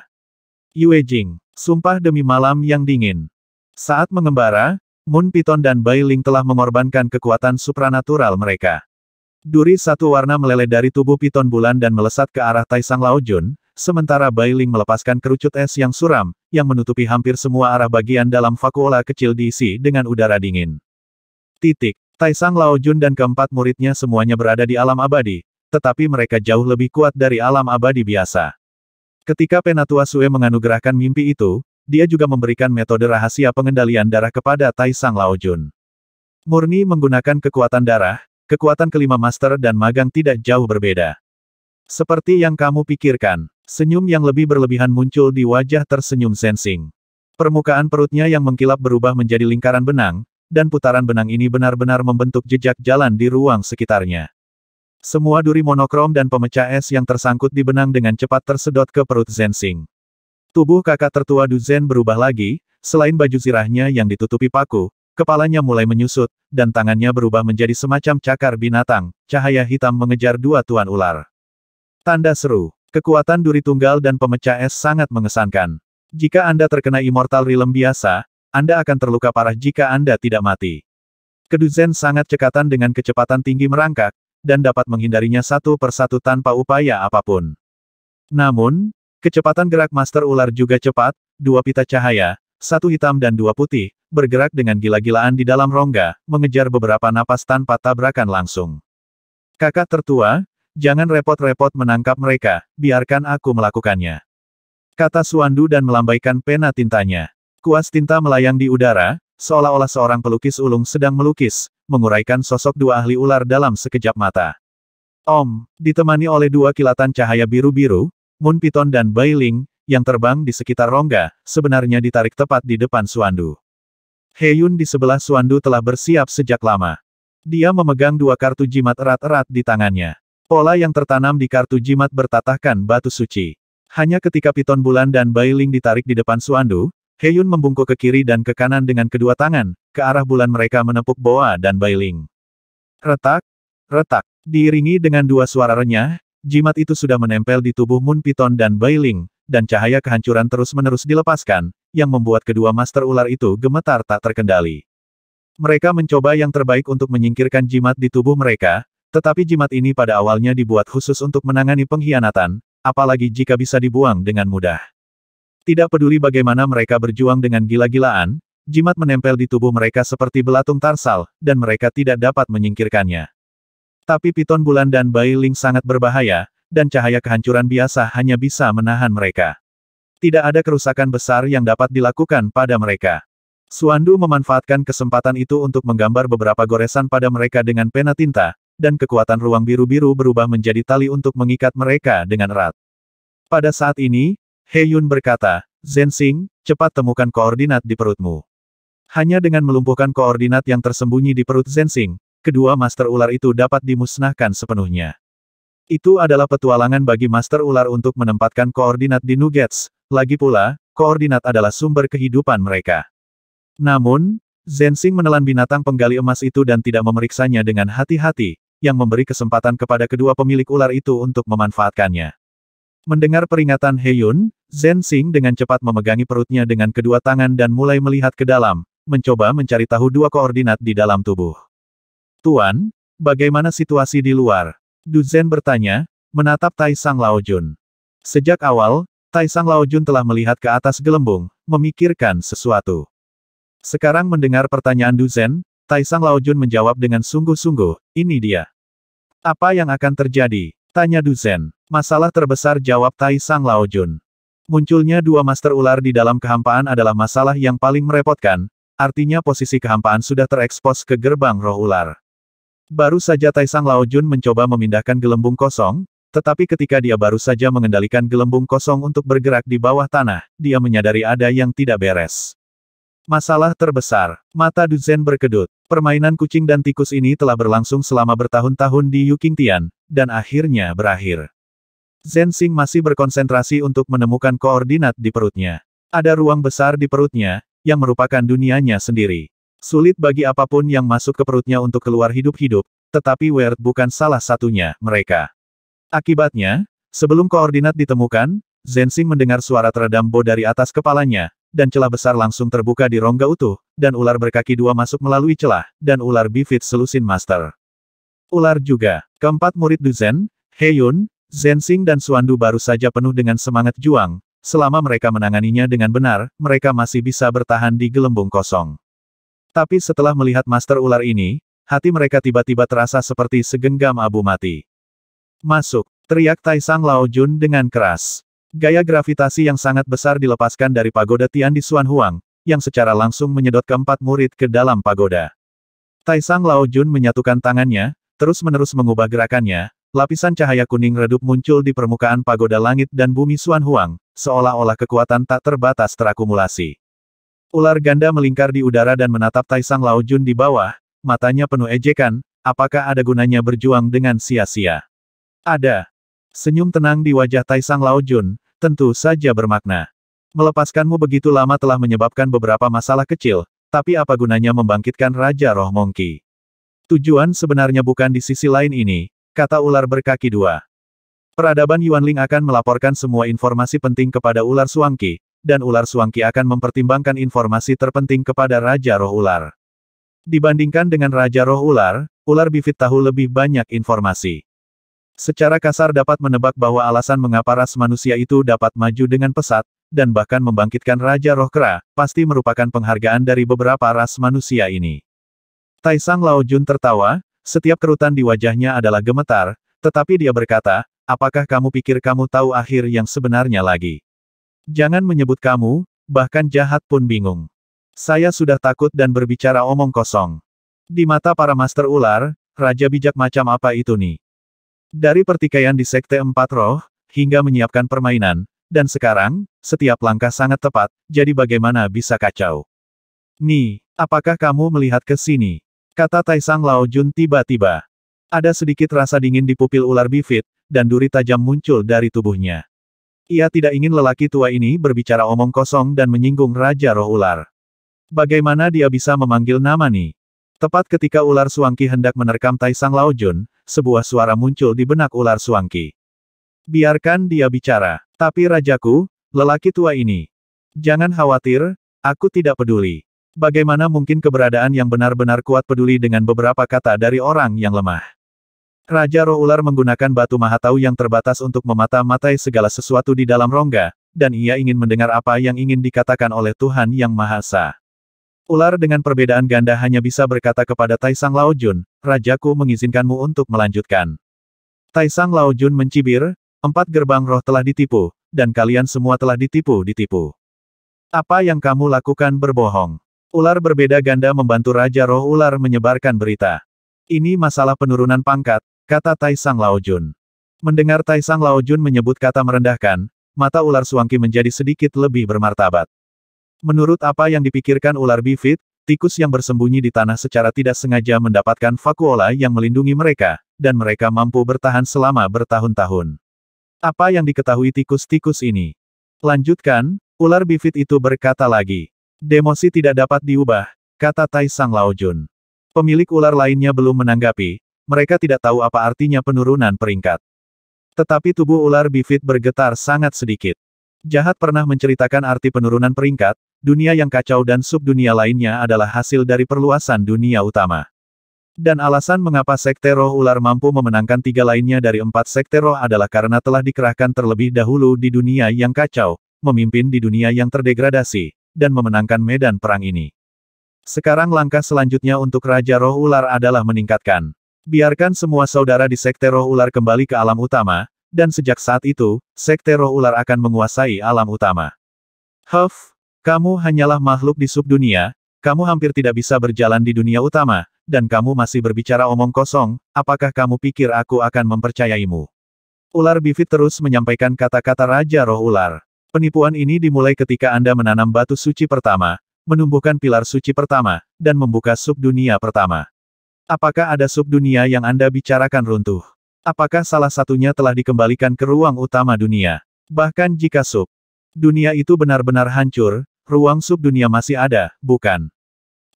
Yue Jing, sumpah demi malam yang dingin. Saat mengembara, Moon Piton dan Bai Ling telah mengorbankan kekuatan supranatural mereka. Duri satu warna meleleh dari tubuh piton bulan dan melesat ke arah Taisang Lao Jun, sementara Bai Ling melepaskan kerucut es yang suram, yang menutupi hampir semua arah bagian dalam vakuola kecil diisi dengan udara dingin. Taisang Lao Jun dan keempat muridnya semuanya berada di alam abadi, tetapi mereka jauh lebih kuat dari alam abadi biasa. Ketika Penatua Sue menganugerahkan mimpi itu, dia juga memberikan metode rahasia pengendalian darah kepada Taisang Lao Jun. Murni menggunakan kekuatan darah, kekuatan kelima master dan magang tidak jauh berbeda. Seperti yang kamu pikirkan, senyum yang lebih berlebihan muncul di wajah tersenyum Zhenxing. Permukaan perutnya yang mengkilap berubah menjadi lingkaran benang, dan putaran benang ini benar-benar membentuk jejak jalan di ruang sekitarnya. Semua duri monokrom dan pemecah es yang tersangkut di benang dengan cepat tersedot ke perut Zhenxing. Tubuh kakak tertua Du Zhen berubah lagi, selain baju zirahnya yang ditutupi paku, kepalanya mulai menyusut, dan tangannya berubah menjadi semacam cakar binatang, cahaya hitam mengejar dua tuan ular. Tanda seru. Kekuatan duri tunggal dan pemecah es sangat mengesankan. Jika Anda terkena Immortal Realm biasa, Anda akan terluka parah jika Anda tidak mati. Du Zhen sangat cekatan dengan kecepatan tinggi merangkak, dan dapat menghindarinya satu persatu tanpa upaya apapun. Namun, kecepatan gerak Master Ular juga cepat, dua pita cahaya, satu hitam dan dua putih, bergerak dengan gila-gilaan di dalam rongga, mengejar beberapa napas tanpa tabrakan langsung. Kakak tertua, jangan repot-repot menangkap mereka, biarkan aku melakukannya. Kata Suandu dan melambaikan pena tintanya. Kuas tinta melayang di udara, seolah-olah seorang pelukis ulung sedang melukis, menguraikan sosok dua ahli ular dalam sekejap mata. Ditemani oleh dua kilatan cahaya biru-biru, Moon Piton dan Bai Ling, yang terbang di sekitar rongga, sebenarnya ditarik tepat di depan Suandu. He Yun di sebelah Suandu telah bersiap sejak lama. Dia memegang dua kartu jimat erat-erat di tangannya. Pola yang tertanam di kartu jimat bertatahkan batu suci. Hanya ketika Piton Bulan dan Bai Ling ditarik di depan Suandu, He Yun membungkuk ke kiri dan ke kanan dengan kedua tangan, ke arah bulan mereka menepuk Boa dan Bai Ling. Retak, retak, diiringi dengan dua suara renyah, jimat itu sudah menempel di tubuh Moon Piton dan Bai Ling, dan cahaya kehancuran terus-menerus dilepaskan, yang membuat kedua master ular itu gemetar tak terkendali. Mereka mencoba yang terbaik untuk menyingkirkan jimat di tubuh mereka, tetapi jimat ini pada awalnya dibuat khusus untuk menangani pengkhianatan, apalagi jika bisa dibuang dengan mudah. Tidak peduli bagaimana mereka berjuang dengan gila-gilaan, jimat menempel di tubuh mereka seperti belatung tarsal, dan mereka tidak dapat menyingkirkannya. Tapi Piton Bulan dan Bai Ling sangat berbahaya, dan cahaya kehancuran biasa hanya bisa menahan mereka. Tidak ada kerusakan besar yang dapat dilakukan pada mereka. Suandu memanfaatkan kesempatan itu untuk menggambar beberapa goresan pada mereka dengan pena tinta, dan kekuatan ruang biru-biru berubah menjadi tali untuk mengikat mereka dengan erat. Pada saat ini, He Yun berkata, Zhenxing, cepat temukan koordinat di perutmu. Hanya dengan melumpuhkan koordinat yang tersembunyi di perut Zhenxing, kedua master ular itu dapat dimusnahkan sepenuhnya. Itu adalah petualangan bagi master ular untuk menempatkan koordinat di Nuggets, lagi pula, koordinat adalah sumber kehidupan mereka. Namun, Zhenxing menelan binatang penggali emas itu dan tidak memeriksanya dengan hati-hati, yang memberi kesempatan kepada kedua pemilik ular itu untuk memanfaatkannya. Mendengar peringatan He Yun, Zhenxing dengan cepat memegangi perutnya dengan kedua tangan dan mulai melihat ke dalam, mencoba mencari tahu dua koordinat di dalam tubuh. Tuan, bagaimana situasi di luar? Du Zhen bertanya, menatap Tai Sang Laojun. Sejak awal, Tai Sang Laojun telah melihat ke atas gelembung, memikirkan sesuatu. Sekarang mendengar pertanyaan Du Zhen, Tai Sang Laojun menjawab dengan sungguh-sungguh, ini dia. Apa yang akan terjadi? Tanya Du Zhen. Masalah terbesar, jawab Tai Sang Laojun. Munculnya dua master ular di dalam kehampaan adalah masalah yang paling merepotkan, artinya posisi kehampaan sudah terekspos ke gerbang roh ular. Baru saja Tai Sang Laojun mencoba memindahkan gelembung kosong, tetapi ketika dia baru saja mengendalikan gelembung kosong untuk bergerak di bawah tanah, dia menyadari ada yang tidak beres. Masalah terbesar. Mata Du Zhen berkedut. Permainan kucing dan tikus ini telah berlangsung selama bertahun-tahun di Yukingtian, dan akhirnya berakhir. Zhenxing masih berkonsentrasi untuk menemukan koordinat di perutnya. Ada ruang besar di perutnya, yang merupakan dunianya sendiri. Sulit bagi apapun yang masuk ke perutnya untuk keluar hidup-hidup, tetapi Weird bukan salah satunya, mereka. Akibatnya, sebelum koordinat ditemukan, Zhenxing mendengar suara teredam Bo dari atas kepalanya, dan celah besar langsung terbuka di rongga utuh, dan ular berkaki dua masuk melalui celah, dan ular bifid selusin master. Ular juga. Keempat murid Du Zhen, He Yun, Zhenxing dan Xuandu baru saja penuh dengan semangat juang. Selama mereka menanganinya dengan benar, mereka masih bisa bertahan di gelembung kosong. Tapi setelah melihat master ular ini, hati mereka tiba-tiba terasa seperti segenggam abu mati. Masuk, teriak Tai Sang Laojun dengan keras. Gaya gravitasi yang sangat besar dilepaskan dari pagoda Tian di Xuan Huang, yang secara langsung menyedot keempat murid ke dalam pagoda. Tai Sang Laojun menyatukan tangannya, terus-menerus mengubah gerakannya. Lapisan cahaya kuning redup muncul di permukaan pagoda langit dan bumi Xuan Huang, seolah-olah kekuatan tak terbatas terakumulasi. Ular ganda melingkar di udara dan menatap Tai Sang Laojun di bawah, matanya penuh ejekan, apakah ada gunanya berjuang dengan sia-sia? Ada. Senyum tenang di wajah Tai Sang Laojun, tentu saja bermakna. Melepaskanmu begitu lama telah menyebabkan beberapa masalah kecil, tapi apa gunanya membangkitkan Raja Roh Monkey? Tujuan sebenarnya bukan di sisi lain ini, kata ular berkaki dua. Peradaban Yuanling akan melaporkan semua informasi penting kepada ular Suangqi, dan ular Suangqi akan mempertimbangkan informasi terpenting kepada Raja Roh Ular. Dibandingkan dengan Raja Roh Ular, ular bifid tahu lebih banyak informasi. Secara kasar dapat menebak bahwa alasan mengapa ras manusia itu dapat maju dengan pesat, dan bahkan membangkitkan Raja Roh Kera, pasti merupakan penghargaan dari beberapa ras manusia ini. Tai Sang Laojun tertawa. Setiap kerutan di wajahnya adalah gemetar, tetapi dia berkata, apakah kamu pikir kamu tahu akhir yang sebenarnya lagi? Jangan menyebut kamu, bahkan jahat pun bingung. Saya sudah takut dan berbicara omong kosong. Di mata para master ular, raja bijak macam apa itu nih? Dari pertikaian di Sekte Empat Roh, hingga menyiapkan permainan, dan sekarang, setiap langkah sangat tepat, jadi bagaimana bisa kacau? Nih, apakah kamu melihat ke sini? Kata Tai Sang Laojun tiba-tiba. Ada sedikit rasa dingin di pupil ular bifid, dan duri tajam muncul dari tubuhnya. Ia tidak ingin lelaki tua ini berbicara omong kosong dan menyinggung Raja Roh Ular. Bagaimana dia bisa memanggil nama nih? Tepat ketika ular Suangqi hendak menerkam Tai Sang Laojun, sebuah suara muncul di benak ular Suangqi. Biarkan dia bicara. Tapi rajaku, lelaki tua ini. Jangan khawatir, aku tidak peduli. Bagaimana mungkin keberadaan yang benar-benar kuat peduli dengan beberapa kata dari orang yang lemah? Raja Roh Ular menggunakan batu mahatau yang terbatas untuk memata-matai segala sesuatu di dalam rongga, dan ia ingin mendengar apa yang ingin dikatakan oleh Tuhan Yang Maha Esa. Ular dengan perbedaan ganda hanya bisa berkata kepada Tai Sang Laojun, Rajaku mengizinkanmu untuk melanjutkan. Tai Sang Laojun mencibir, 4 gerbang roh telah ditipu, dan kalian semua telah ditipu. Apa yang kamu lakukan berbohong. Ular berbeda ganda membantu Raja Roh Ular menyebarkan berita. Ini masalah penurunan pangkat, kata Taisang Laojun. Mendengar Taisang Laojun menyebut kata merendahkan, mata ular Suangki menjadi sedikit lebih bermartabat. Menurut apa yang dipikirkan ular bifit, tikus yang bersembunyi di tanah secara tidak sengaja mendapatkan vakuola yang melindungi mereka, dan mereka mampu bertahan selama bertahun-tahun. Apa yang diketahui tikus-tikus ini? Lanjutkan, ular bifit itu berkata lagi. Demosi tidak dapat diubah, kata Taisang Laojun. Pemilik ular lainnya belum menanggapi, mereka tidak tahu apa artinya penurunan peringkat. Tetapi tubuh ular bifit bergetar sangat sedikit. Jahat pernah menceritakan arti penurunan peringkat, dunia yang kacau dan subdunia lainnya adalah hasil dari perluasan dunia utama. Dan alasan mengapa Sekte Roh Ular mampu memenangkan 3 lainnya dari 4 Sekte Roh adalah karena telah dikerahkan terlebih dahulu di dunia yang kacau, memimpin di dunia yang terdegradasi, dan memenangkan medan perang ini. Sekarang langkah selanjutnya untuk Raja Roh Ular adalah meningkatkan. Biarkan semua saudara di Sekte Roh Ular kembali ke alam utama, dan sejak saat itu, Sekte Roh Ular akan menguasai alam utama. Huff, kamu hanyalah makhluk di subdunia, kamu hampir tidak bisa berjalan di dunia utama, dan kamu masih berbicara omong kosong, apakah kamu pikir aku akan mempercayaimu? Ular bifit terus menyampaikan kata-kata Raja Roh Ular. Penipuan ini dimulai ketika Anda menanam batu suci pertama, menumbuhkan pilar suci pertama, dan membuka subdunia pertama. Apakah ada subdunia yang Anda bicarakan runtuh? Apakah salah satunya telah dikembalikan ke ruang utama dunia? Bahkan jika dunia itu benar-benar hancur, ruang subdunia masih ada, bukan?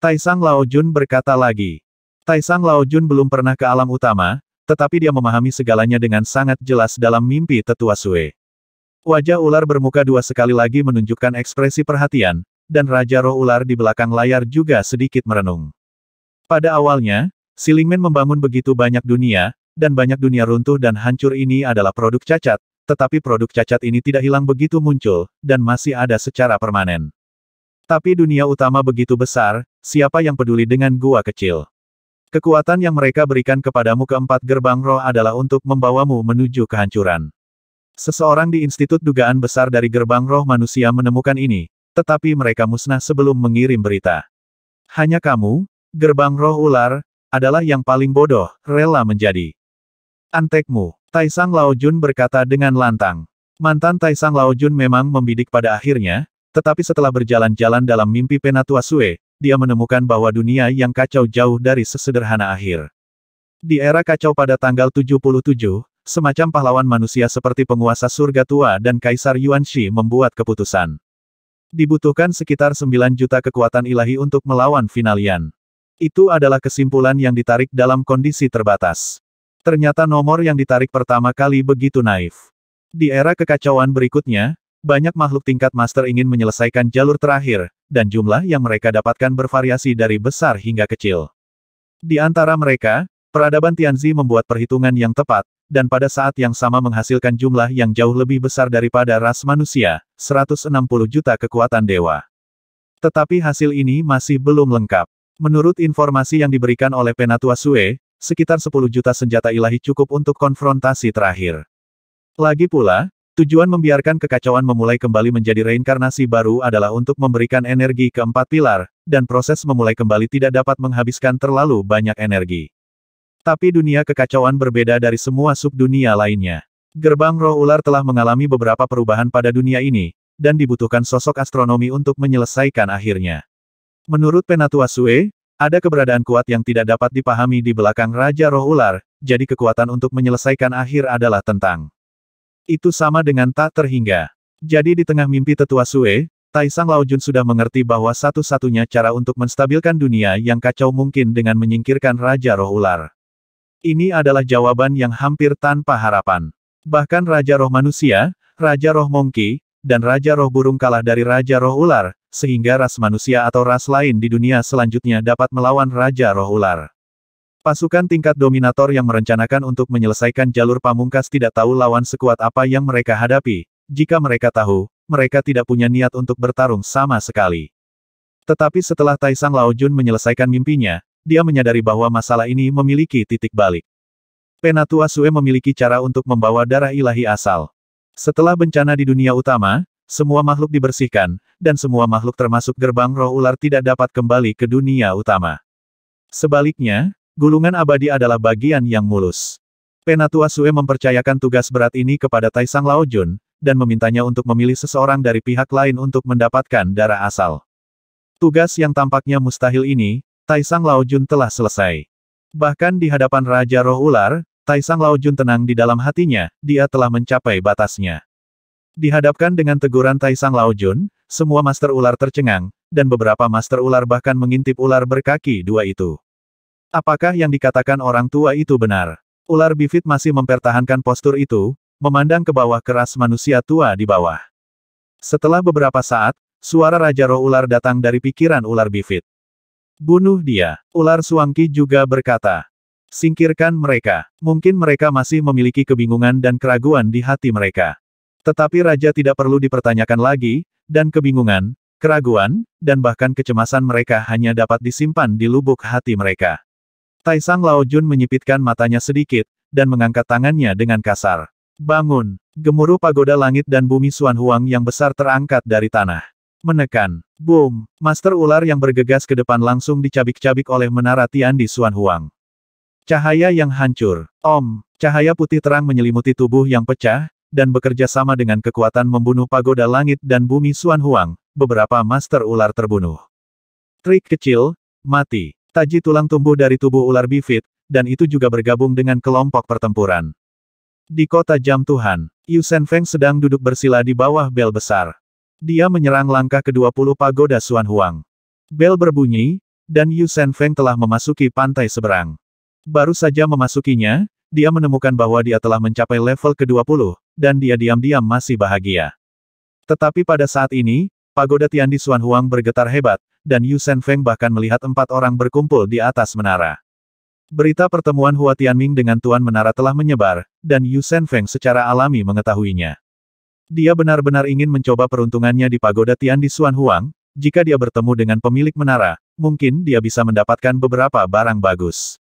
Taisang Laojun berkata lagi. Taisang Laojun belum pernah ke alam utama, tetapi dia memahami segalanya dengan sangat jelas dalam mimpi tetua Sue. Wajah ular bermuka dua sekali lagi menunjukkan ekspresi perhatian, dan Raja Roh Ular di belakang layar juga sedikit merenung. Pada awalnya, Si Lingmen membangun begitu banyak dunia, dan banyak dunia runtuh dan hancur ini adalah produk cacat, tetapi produk cacat ini tidak hilang begitu muncul, dan masih ada secara permanen. Tapi dunia utama begitu besar, siapa yang peduli dengan gua kecil? Kekuatan yang mereka berikan kepadamu keempat gerbang roh adalah untuk membawamu menuju kehancuran. Seseorang di Institut Dugaan Besar dari Gerbang Roh Manusia menemukan ini, tetapi mereka musnah sebelum mengirim berita. Hanya kamu, Gerbang Roh Ular, adalah yang paling bodoh, rela menjadi antekmu. Taisang Laojun berkata dengan lantang. Mantan Taisang Laojun memang membidik pada akhirnya, tetapi setelah berjalan-jalan dalam mimpi Penatua Sue, dia menemukan bahwa dunia yang kacau jauh dari sesederhana akhir. Di era kacau pada tanggal 77, semacam pahlawan manusia seperti penguasa surga tua dan Kaisar Yuanshi membuat keputusan. Dibutuhkan sekitar 9 juta kekuatan ilahi untuk melawan Finalian. Itu adalah kesimpulan yang ditarik dalam kondisi terbatas. Ternyata nomor yang ditarik pertama kali begitu naif. Di era kekacauan berikutnya, banyak makhluk tingkat master ingin menyelesaikan jalur terakhir, dan jumlah yang mereka dapatkan bervariasi dari besar hingga kecil. Di antara mereka, peradaban Tianzi membuat perhitungan yang tepat, dan pada saat yang sama menghasilkan jumlah yang jauh lebih besar daripada ras manusia, 160 juta kekuatan dewa. Tetapi hasil ini masih belum lengkap. Menurut informasi yang diberikan oleh Penatua Sue, sekitar 10 juta senjata ilahi cukup untuk konfrontasi terakhir. Lagi pula, tujuan membiarkan kekacauan memulai kembali menjadi reinkarnasi baru adalah untuk memberikan energi ke 4 pilar, dan proses memulai kembali tidak dapat menghabiskan terlalu banyak energi. Tapi dunia kekacauan berbeda dari semua subdunia lainnya. Gerbang Roh Ular telah mengalami beberapa perubahan pada dunia ini, dan dibutuhkan sosok astronomi untuk menyelesaikan akhirnya. Menurut Penatua Sue, ada keberadaan kuat yang tidak dapat dipahami di belakang Raja Roh Ular, jadi kekuatan untuk menyelesaikan akhir adalah tentang. Itu sama dengan tak terhingga. Jadi di tengah mimpi tetua Sue, Taisang Laojun sudah mengerti bahwa satu-satunya cara untuk menstabilkan dunia yang kacau mungkin dengan menyingkirkan Raja Roh Ular. Ini adalah jawaban yang hampir tanpa harapan. Bahkan Raja Roh Manusia, Raja Roh Monkey, dan Raja Roh Burung kalah dari Raja Roh Ular, sehingga ras manusia atau ras lain di dunia selanjutnya dapat melawan Raja Roh Ular. Pasukan tingkat dominator yang merencanakan untuk menyelesaikan jalur pamungkas tidak tahu lawan sekuat apa yang mereka hadapi. Jika mereka tahu, mereka tidak punya niat untuk bertarung sama sekali. Tetapi setelah Taisang Laojun menyelesaikan mimpinya, dia menyadari bahwa masalah ini memiliki titik balik. Penatua Sue memiliki cara untuk membawa darah ilahi asal. Setelah bencana di dunia utama, semua makhluk dibersihkan, dan semua makhluk termasuk gerbang roh ular tidak dapat kembali ke dunia utama. Sebaliknya, Gulungan abadi adalah bagian yang mulus. Penatua Sue mempercayakan tugas berat ini kepada Taisang Laojun, dan memintanya untuk memilih seseorang dari pihak lain untuk mendapatkan darah asal. Tugas yang tampaknya mustahil ini, Taisang Laojun telah selesai. Bahkan di hadapan Raja Roh Ular, Taisang Laojun tenang di dalam hatinya, dia telah mencapai batasnya. Dihadapkan dengan teguran Taisang Laojun, semua Master Ular tercengang, dan beberapa Master Ular bahkan mengintip ular berkaki dua itu. Apakah yang dikatakan orang tua itu benar? Ular bifit masih mempertahankan postur itu, memandang ke bawah keras manusia tua di bawah. Setelah beberapa saat, suara Raja Roh Ular datang dari pikiran ular bifit. Bunuh dia. Ular Suangki juga berkata. Singkirkan mereka. Mungkin mereka masih memiliki kebingungan dan keraguan di hati mereka. Tetapi Raja tidak perlu dipertanyakan lagi, dan kebingungan, keraguan, dan bahkan kecemasan mereka hanya dapat disimpan di lubuk hati mereka. Taisang Laojun menyipitkan matanya sedikit, dan mengangkat tangannya dengan kasar. Bangun! Gemuruh pagoda langit dan bumi Xuan Huang yang besar terangkat dari tanah. Menekan. Boom! Master ular yang bergegas ke depan langsung dicabik-cabik oleh menara Tian di Xuan Huang. Cahaya yang hancur. Om! Cahaya putih terang menyelimuti tubuh yang pecah, dan bekerja sama dengan kekuatan membunuh pagoda langit dan bumi Xuan Huang, beberapa master ular terbunuh. Trik kecil, mati. Taji tulang tumbuh dari tubuh ular bifit, dan itu juga bergabung dengan kelompok pertempuran. Di kota jam Tuhan, Yu Shenfeng sedang duduk bersila di bawah bel besar. Dia menyerang langkah ke-20 pagoda Xuan Huang. Bel berbunyi, dan Yu Shenfeng telah memasuki pantai seberang. Baru saja memasukinya, dia menemukan bahwa dia telah mencapai level ke-20, dan dia diam-diam masih bahagia. Tetapi pada saat ini, pagoda Tian di Xuan Huang bergetar hebat, dan Yu Shenfeng bahkan melihat 4 orang berkumpul di atas menara. Berita pertemuan Hua Tianming dengan Tuan Menara telah menyebar, dan Yu Shenfeng secara alami mengetahuinya. Dia benar-benar ingin mencoba peruntungannya di pagoda Tian di Xuan Huang. Jika dia bertemu dengan pemilik menara, mungkin dia bisa mendapatkan beberapa barang bagus.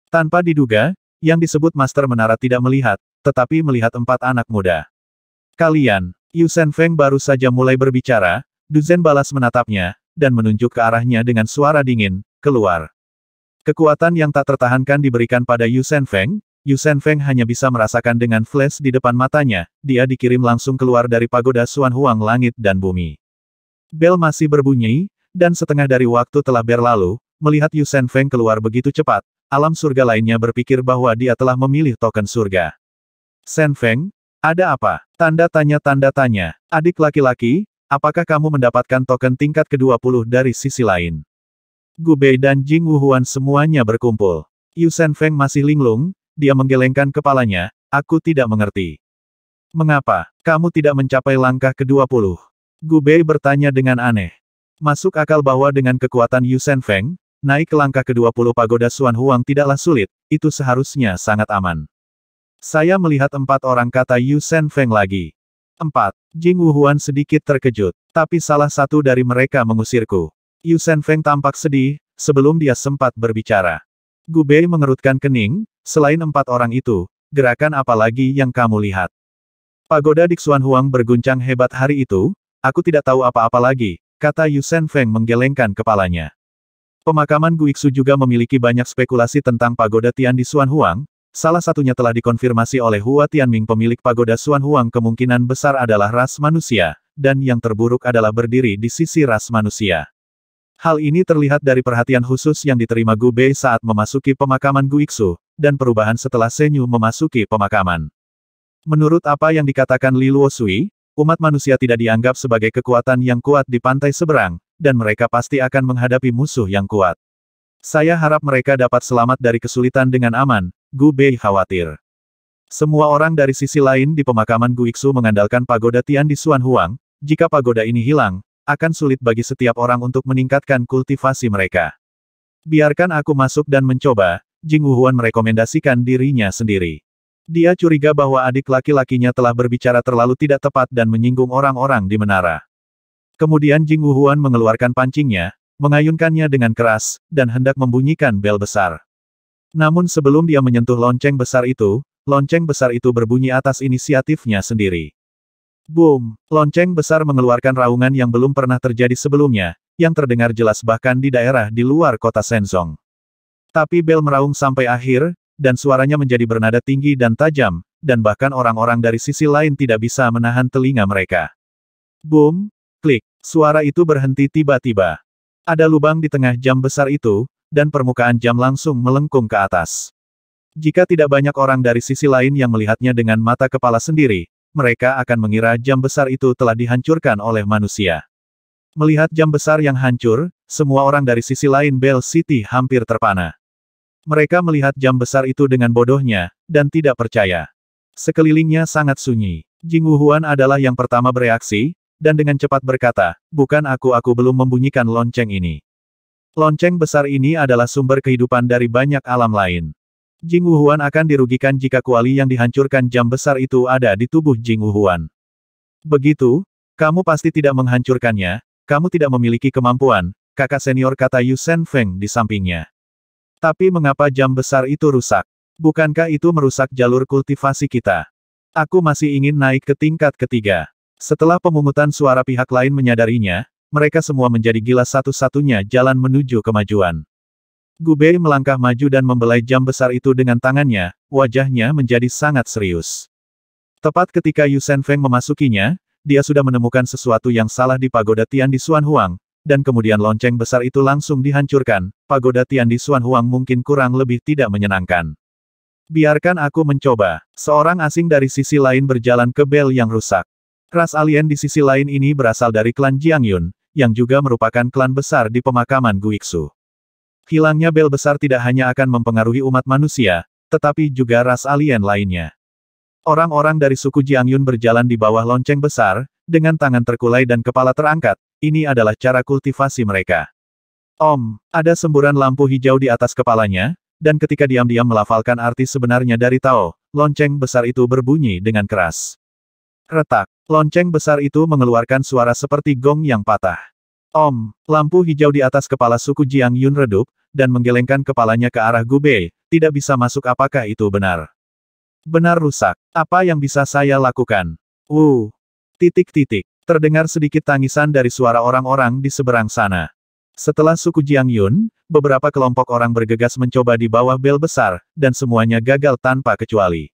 Tanpa diduga, yang disebut Master Menara tidak melihat, tetapi melihat 4 anak muda. Kalian, Yu Shenfeng baru saja mulai berbicara, Du Zhen balas menatapnya, dan menunjuk ke arahnya dengan suara dingin, keluar. Kekuatan yang tak tertahankan diberikan pada Yu Shenfeng hanya bisa merasakan dengan flash di depan matanya, dia dikirim langsung keluar dari pagoda Xuan Huang langit dan bumi. Bel masih berbunyi, dan setengah dari waktu telah berlalu, melihat Yu Shenfeng keluar begitu cepat, alam surga lainnya berpikir bahwa dia telah memilih token surga. Shenfeng, ada apa? Tanda tanya, adik laki-laki, apakah kamu mendapatkan token tingkat ke-20 dari sisi lain? Gu Bei dan Jing Wuhuan semuanya berkumpul. Yu Shenfeng masih linglung, dia menggelengkan kepalanya, aku tidak mengerti. Mengapa, kamu tidak mencapai langkah ke-20? Gu Bei bertanya dengan aneh. Masuk akal bahwa dengan kekuatan Yu Shenfeng, naik ke langkah ke-20 pagoda Xuan Huang tidaklah sulit, itu seharusnya sangat aman. Saya melihat 4 orang, kata Yu Shenfeng lagi. 4. Jing Wuhuan sedikit terkejut, tapi salah satu dari mereka mengusirku. Yu Shenfeng tampak sedih, sebelum dia sempat berbicara. Gu Bei mengerutkan kening, selain 4 orang itu, gerakan apa lagi yang kamu lihat? Pagoda di Xuan Huang berguncang hebat hari itu, aku tidak tahu apa-apa lagi, kata Yu Shenfeng menggelengkan kepalanya. Pemakaman Guiksu juga memiliki banyak spekulasi tentang pagoda Tian di Xuan Huang, salah satunya telah dikonfirmasi oleh Hua Tianming. Pemilik pagoda Xuan Huang kemungkinan besar adalah ras manusia, dan yang terburuk adalah berdiri di sisi ras manusia. Hal ini terlihat dari perhatian khusus yang diterima Gu Bei saat memasuki pemakaman Guiksu, dan perubahan setelah Senyu memasuki pemakaman. Menurut apa yang dikatakan Li Luosui, umat manusia tidak dianggap sebagai kekuatan yang kuat di pantai seberang, dan mereka pasti akan menghadapi musuh yang kuat. Saya harap mereka dapat selamat dari kesulitan dengan aman, Gu Bei khawatir. Semua orang dari sisi lain di pemakaman Guiksu mengandalkan pagoda Tian di Xuan Huang, jika pagoda ini hilang, akan sulit bagi setiap orang untuk meningkatkan kultivasi mereka. Biarkan aku masuk dan mencoba, Jing Wuhuan merekomendasikan dirinya sendiri. Dia curiga bahwa adik laki-lakinya telah berbicara terlalu tidak tepat dan menyinggung orang-orang di menara. Kemudian Jing Wuhuan mengeluarkan pancingnya, mengayunkannya dengan keras, dan hendak membunyikan bel besar. Namun sebelum dia menyentuh lonceng besar itu berbunyi atas inisiatifnya sendiri. Boom! Lonceng besar mengeluarkan raungan yang belum pernah terjadi sebelumnya, yang terdengar jelas bahkan di daerah di luar kota Shenzong. Tapi bel meraung sampai akhir, dan suaranya menjadi bernada tinggi dan tajam, dan bahkan orang-orang dari sisi lain tidak bisa menahan telinga mereka. Boom, klik, suara itu berhenti tiba-tiba. Ada lubang di tengah jam besar itu, dan permukaan jam langsung melengkung ke atas. Jika tidak banyak orang dari sisi lain yang melihatnya dengan mata kepala sendiri, mereka akan mengira jam besar itu telah dihancurkan oleh manusia. Melihat jam besar yang hancur, semua orang dari sisi lain Bell City hampir terpana. Mereka melihat jam besar itu dengan bodohnya, dan tidak percaya. Sekelilingnya sangat sunyi. Jing Wuhuan adalah yang pertama bereaksi, dan dengan cepat berkata, bukan aku belum membunyikan lonceng ini. Lonceng besar ini adalah sumber kehidupan dari banyak alam lain. Jing Wuhuan akan dirugikan jika kuali yang dihancurkan jam besar itu ada di tubuh Jing Wuhuan. Begitu, kamu pasti tidak menghancurkannya, kamu tidak memiliki kemampuan, kakak senior kata Yu Sen Feng di sampingnya. Tapi mengapa jam besar itu rusak? Bukankah itu merusak jalur kultivasi kita? Aku masih ingin naik ke tingkat ketiga. Setelah pemungutan suara pihak lain menyadarinya, mereka semua menjadi gila satu-satunya jalan menuju kemajuan. Gubei melangkah maju dan membelai jam besar itu dengan tangannya, wajahnya menjadi sangat serius. Tepat ketika Yu Sen Feng memasukinya, dia sudah menemukan sesuatu yang salah di pagoda Tian di Xuan Huang, dan kemudian lonceng besar itu langsung dihancurkan. Pagoda Tian di Xuan Huang mungkin kurang lebih tidak menyenangkan. Biarkan aku mencoba. Seorang asing dari sisi lain berjalan ke bel yang rusak. Ras alien di sisi lain ini berasal dari klan Jiangyun, yang juga merupakan klan besar di pemakaman Guixu. Hilangnya bel besar tidak hanya akan mempengaruhi umat manusia, tetapi juga ras alien lainnya. Orang-orang dari suku Jiangyun berjalan di bawah lonceng besar, dengan tangan terkulai dan kepala terangkat. Ini adalah cara kultivasi mereka. Ada semburan lampu hijau di atas kepalanya, dan ketika diam-diam melafalkan arti sebenarnya dari Tao, lonceng besar itu berbunyi dengan keras. Retak. Lonceng besar itu mengeluarkan suara seperti gong yang patah. Lampu hijau di atas kepala suku Jiangyun redup, dan menggelengkan kepalanya ke arah Gubei. Tidak bisa masuk. Apakah itu benar? Benar rusak. Apa yang bisa saya lakukan? Terdengar sedikit tangisan dari suara orang-orang di seberang sana. Setelah suku Jiangyun, beberapa kelompok orang bergegas mencoba di bawah bel besar, dan semuanya gagal tanpa kecuali.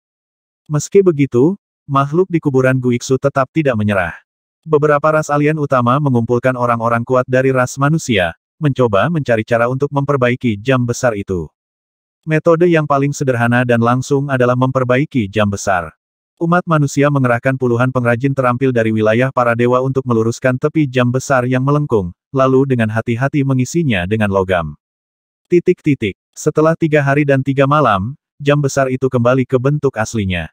Meski begitu, makhluk di kuburan Guixu tetap tidak menyerah. Beberapa ras alien utama mengumpulkan orang-orang kuat dari ras manusia, mencoba mencari cara untuk memperbaiki jam besar itu. Metode yang paling sederhana dan langsung adalah memperbaiki jam besar. Umat manusia mengerahkan puluhan pengrajin terampil dari wilayah para dewa untuk meluruskan tepi jam besar yang melengkung, lalu dengan hati-hati mengisinya dengan logam. Setelah 3 hari dan 3 malam, jam besar itu kembali ke bentuk aslinya.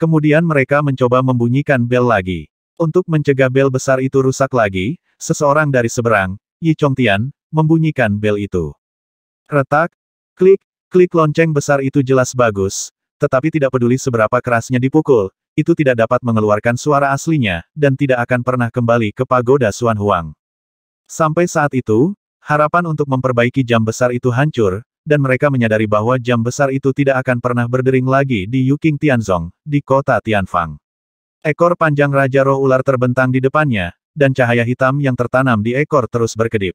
Kemudian mereka mencoba membunyikan bel lagi. Untuk mencegah bel besar itu rusak lagi, seseorang dari seberang, Yi Chongtian, membunyikan bel itu. Retak, klik, lonceng besar itu jelas bagus, tetapi tidak peduli seberapa kerasnya dipukul, itu tidak dapat mengeluarkan suara aslinya, dan tidak akan pernah kembali ke pagoda Xuan Huang. Sampai saat itu, harapan untuk memperbaiki jam besar itu hancur, dan mereka menyadari bahwa jam besar itu tidak akan pernah berdering lagi di Yuking Tianzong, di kota Tianfang. Ekor panjang Raja Roh Ular terbentang di depannya, dan cahaya hitam yang tertanam di ekor terus berkedip.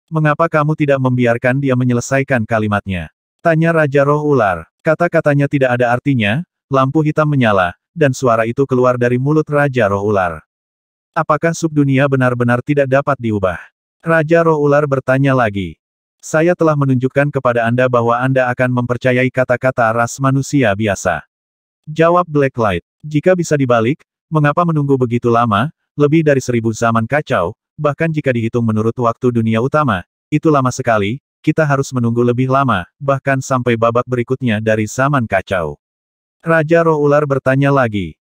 Mengapa kamu tidak membiarkan dia menyelesaikan kalimatnya? Tanya Raja Roh Ular. Kata-katanya tidak ada artinya, lampu hitam menyala, dan suara itu keluar dari mulut Raja Roh Ular. Apakah subdunia benar-benar tidak dapat diubah? Raja Roh Ular bertanya lagi. Saya telah menunjukkan kepada Anda bahwa Anda akan mempercayai kata-kata ras manusia biasa. Jawab Blacklight. Jika bisa dibalik, mengapa menunggu begitu lama, lebih dari 1000 zaman kacau, bahkan jika dihitung menurut waktu dunia utama, itu lama sekali, kita harus menunggu lebih lama, bahkan sampai babak berikutnya dari zaman kacau. Raja Roh Ular bertanya lagi.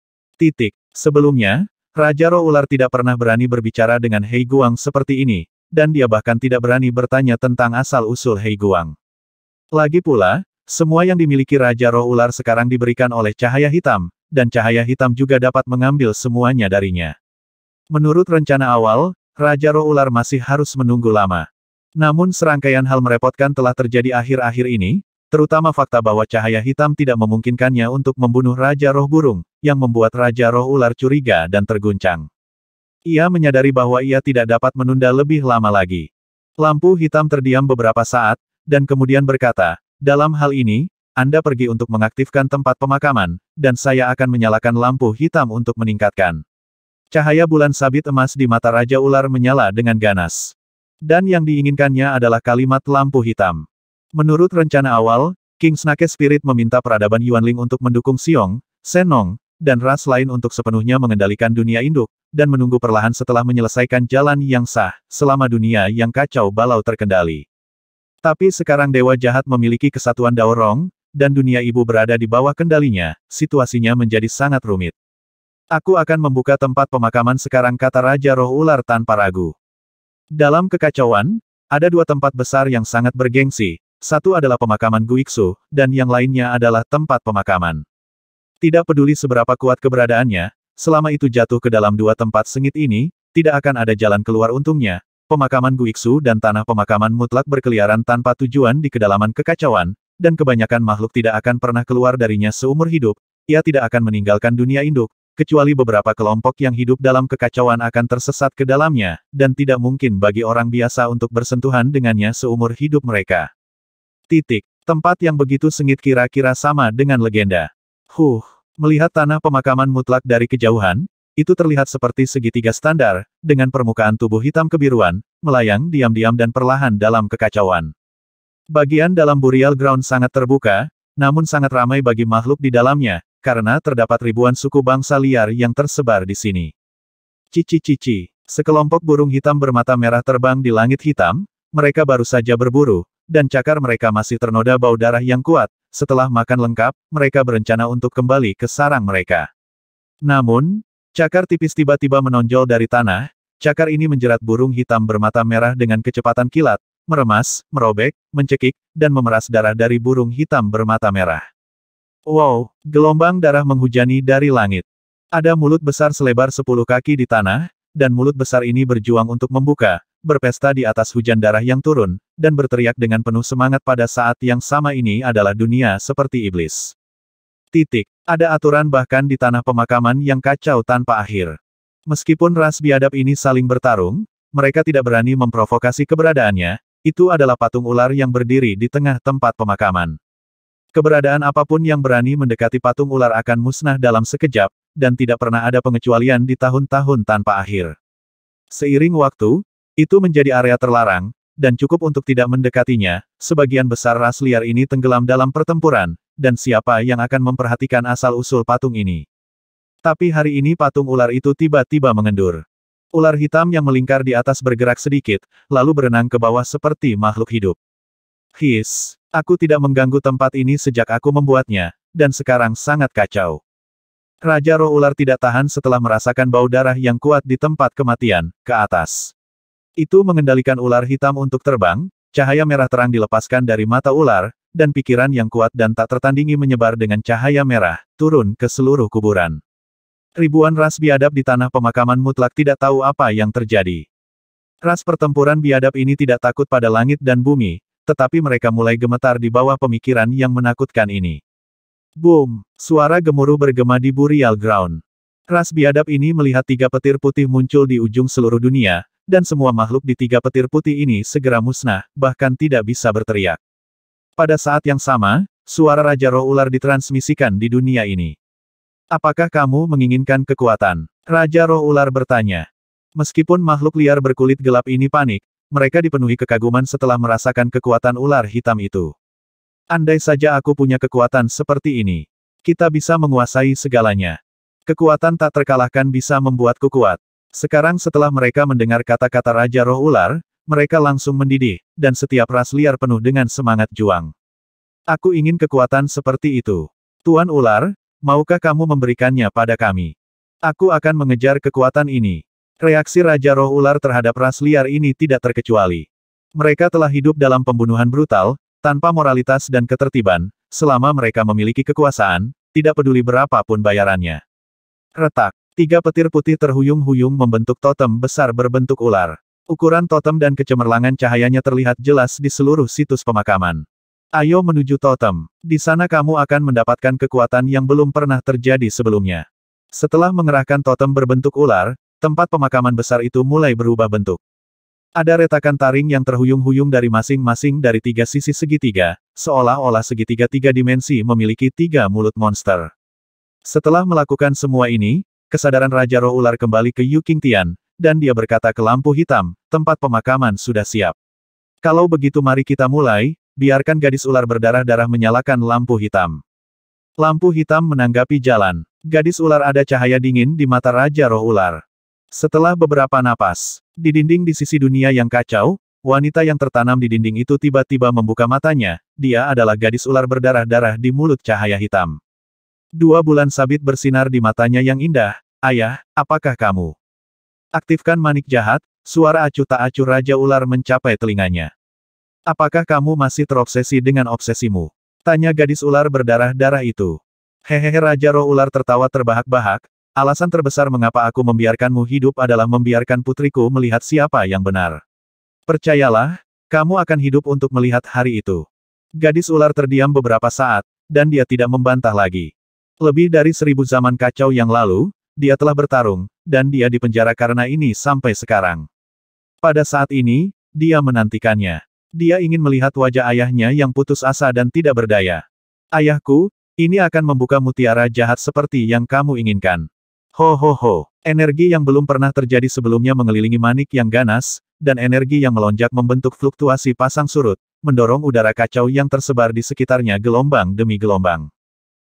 Sebelumnya, Raja Roh Ular tidak pernah berani berbicara dengan Hei Guang seperti ini, dan dia bahkan tidak berani bertanya tentang asal-usul Hei Guang. Lagi pula, semua yang dimiliki Raja Roh Ular sekarang diberikan oleh cahaya hitam, dan cahaya hitam juga dapat mengambil semuanya darinya. Menurut rencana awal, Raja Roh Ular masih harus menunggu lama. Namun serangkaian hal merepotkan telah terjadi akhir-akhir ini, terutama fakta bahwa cahaya hitam tidak memungkinkannya untuk membunuh Raja Roh Burung, yang membuat Raja Roh Ular curiga dan terguncang. Ia menyadari bahwa ia tidak dapat menunda lebih lama lagi. Lampu hitam terdiam beberapa saat, dan kemudian berkata, dalam hal ini, Anda pergi untuk mengaktifkan tempat pemakaman, dan saya akan menyalakan lampu hitam untuk meningkatkan. Cahaya bulan sabit emas di mata Raja Ular menyala dengan ganas. Dan yang diinginkannya adalah kalimat lampu hitam. Menurut rencana awal, King Snake Spirit meminta peradaban Yuanling untuk mendukung Xiong, Senong, dan ras lain untuk sepenuhnya mengendalikan dunia induk, dan menunggu perlahan setelah menyelesaikan jalan yang sah, selama dunia yang kacau balau terkendali. Tapi sekarang Dewa Jahat memiliki kesatuan Daorong, dan dunia ibu berada di bawah kendalinya, situasinya menjadi sangat rumit. Aku akan membuka tempat pemakaman sekarang, kata Raja Roh Ular tanpa ragu. Dalam kekacauan, ada dua tempat besar yang sangat bergengsi, satu adalah pemakaman Guiksu, dan yang lainnya adalah tempat pemakaman. Tidak peduli seberapa kuat keberadaannya, selama itu jatuh ke dalam dua tempat sengit ini, tidak akan ada jalan keluar untungnya. Pemakaman Guiksu dan tanah pemakaman mutlak berkeliaran tanpa tujuan di kedalaman kekacauan, dan kebanyakan makhluk tidak akan pernah keluar darinya seumur hidup. Ia tidak akan meninggalkan dunia induk, kecuali beberapa kelompok yang hidup dalam kekacauan akan tersesat ke dalamnya, dan tidak mungkin bagi orang biasa untuk bersentuhan dengannya seumur hidup mereka. Tempat yang begitu sengit kira-kira sama dengan legenda. Melihat tanah pemakaman mutlak dari kejauhan, itu terlihat seperti segitiga standar, dengan permukaan tubuh hitam kebiruan, melayang diam-diam dan perlahan dalam kekacauan. Bagian dalam Burial Ground sangat terbuka, namun sangat ramai bagi makhluk di dalamnya, karena terdapat ribuan suku bangsa liar yang tersebar di sini. Cici-cici, sekelompok burung hitam bermata merah terbang di langit hitam, mereka baru saja berburu, dan cakar mereka masih ternoda bau darah yang kuat. Setelah makan lengkap, mereka berencana untuk kembali ke sarang mereka. Namun, cakar tipis tiba-tiba menonjol dari tanah. Cakar ini menjerat burung hitam bermata merah dengan kecepatan kilat, meremas, merobek, mencekik, dan memeras darah dari burung hitam bermata merah. Wow, gelombang darah menghujani dari langit. Ada mulut besar selebar 10 kaki di tanah, dan mulut besar ini berjuang untuk membuka, berpesta di atas hujan darah yang turun, dan berteriak dengan penuh semangat. Pada saat yang sama ini adalah dunia seperti iblis. Ada aturan bahkan di tanah pemakaman yang kacau tanpa akhir. Meskipun ras biadab ini saling bertarung, mereka tidak berani memprovokasi keberadaannya. Itu adalah patung ular yang berdiri di tengah tempat pemakaman. Keberadaan apapun yang berani mendekati patung ular akan musnah dalam sekejap, dan tidak pernah ada pengecualian di tahun-tahun tanpa akhir. Seiring waktu, itu menjadi area terlarang, dan cukup untuk tidak mendekatinya. Sebagian besar ras liar ini tenggelam dalam pertempuran, dan siapa yang akan memperhatikan asal-usul patung ini? Tapi hari ini patung ular itu tiba-tiba mengendur. Ular hitam yang melingkar di atas bergerak sedikit, lalu berenang ke bawah seperti makhluk hidup. Aku tidak mengganggu tempat ini sejak aku membuatnya, dan sekarang sangat kacau. Raja Roh Ular tidak tahan setelah merasakan bau darah yang kuat di tempat kematian, ke atas. Itu mengendalikan ular hitam untuk terbang, cahaya merah terang dilepaskan dari mata ular, dan pikiran yang kuat dan tak tertandingi menyebar dengan cahaya merah, turun ke seluruh kuburan. Ribuan ras biadab di tanah pemakaman mutlak tidak tahu apa yang terjadi. Ras pertempuran biadab ini tidak takut pada langit dan bumi, tetapi mereka mulai gemetar di bawah pemikiran yang menakutkan ini. Boom! Suara gemuruh bergema di Burial Ground. Ras biadab ini melihat 3 petir putih muncul di ujung seluruh dunia, dan semua makhluk di 3 petir putih ini segera musnah, bahkan tidak bisa berteriak. Pada saat yang sama, suara Raja Roh Ular ditransmisikan di dunia ini. Apakah kamu menginginkan kekuatan? Raja Roh Ular bertanya. Meskipun makhluk liar berkulit gelap ini panik, mereka dipenuhi kekaguman setelah merasakan kekuatan ular hitam itu. Andai saja aku punya kekuatan seperti ini, kita bisa menguasai segalanya. Kekuatan tak terkalahkan bisa membuatku kuat. Sekarang setelah mereka mendengar kata-kata Raja Roh Ular, mereka langsung mendidih, dan setiap ras liar penuh dengan semangat juang. Aku ingin kekuatan seperti itu. Tuan Ular, maukah kamu memberikannya pada kami? Aku akan mengejar kekuatan ini. Reaksi Raja Roh Ular terhadap ras liar ini tidak terkecuali. Mereka telah hidup dalam pembunuhan brutal, tanpa moralitas dan ketertiban, selama mereka memiliki kekuasaan, tidak peduli berapapun bayarannya. Retak. 3 petir putih terhuyung-huyung membentuk totem besar berbentuk ular. Ukuran totem dan kecemerlangan cahayanya terlihat jelas di seluruh situs pemakaman. Ayo menuju totem. Di sana kamu akan mendapatkan kekuatan yang belum pernah terjadi sebelumnya. Setelah mengerahkan totem berbentuk ular, tempat pemakaman besar itu mulai berubah bentuk. Ada retakan taring yang terhuyung-huyung dari masing-masing dari tiga sisi segitiga, seolah-olah segitiga tiga dimensi memiliki tiga mulut monster. Setelah melakukan semua ini, kesadaran Raja Roh Ular kembali ke Yu Qingtian, dan dia berkata ke lampu hitam, tempat pemakaman sudah siap. Kalau begitu mari kita mulai, biarkan gadis ular berdarah-darah menyalakan lampu hitam. Lampu hitam menanggapi jalan. Gadis ular ada cahaya dingin di mata Raja Roh Ular. Setelah beberapa napas, di dinding di sisi dunia yang kacau, wanita yang tertanam di dinding itu tiba-tiba membuka matanya, dia adalah gadis ular berdarah-darah di mulut cahaya hitam. 2 bulan sabit bersinar di matanya yang indah, ayah, apakah kamu? Aktifkan manik jahat, suara acuh tak acuh Raja Ular mencapai telinganya. Apakah kamu masih terobsesi dengan obsesimu? Tanya gadis ular berdarah-darah itu. Hehehe Raja Roh Ular tertawa terbahak-bahak, alasan terbesar mengapa aku membiarkanmu hidup adalah membiarkan putriku melihat siapa yang benar. Percayalah, kamu akan hidup untuk melihat hari itu. Gadis ular terdiam beberapa saat, dan dia tidak membantah lagi. Lebih dari 1000 zaman kacau yang lalu, dia telah bertarung, dan dia dipenjara karena ini sampai sekarang. Pada saat ini, dia menantikannya. Dia ingin melihat wajah ayahnya yang putus asa dan tidak berdaya. Ayahku, ini akan membuka mutiara jahat seperti yang kamu inginkan. Ho ho ho. Energi yang belum pernah terjadi sebelumnya mengelilingi manik yang ganas, dan energi yang melonjak membentuk fluktuasi pasang surut, mendorong udara kacau yang tersebar di sekitarnya gelombang demi gelombang.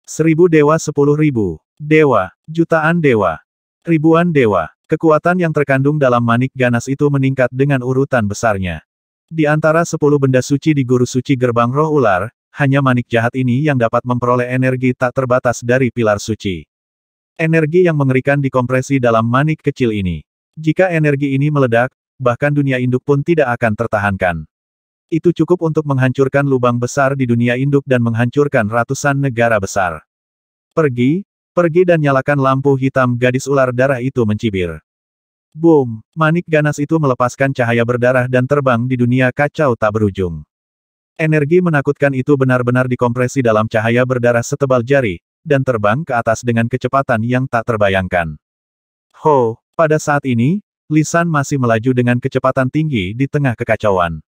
1000 dewa 10.000. Dewa. Jutaan dewa. Ribuan dewa. Kekuatan yang terkandung dalam manik ganas itu meningkat dengan urutan besarnya. Di antara 10 benda suci di Guru Suci Gerbang Roh Ular, hanya manik jahat ini yang dapat memperoleh energi tak terbatas dari pilar suci. Energi yang mengerikan dikompresi dalam manik kecil ini. Jika energi ini meledak, bahkan dunia induk pun tidak akan tertahankan. Itu cukup untuk menghancurkan lubang besar di dunia induk dan menghancurkan ratusan negara besar. Pergi dan nyalakan lampu hitam gadis ular darah itu mencibir. Boom! Manik ganas itu melepaskan cahaya berdarah dan terbang di dunia kacau tak berujung. Energi menakutkan itu benar-benar dikompresi dalam cahaya berdarah setebal jari, dan terbang ke atas dengan kecepatan yang tak terbayangkan. Ho! Pada saat ini, Lisan masih melaju dengan kecepatan tinggi di tengah kekacauan.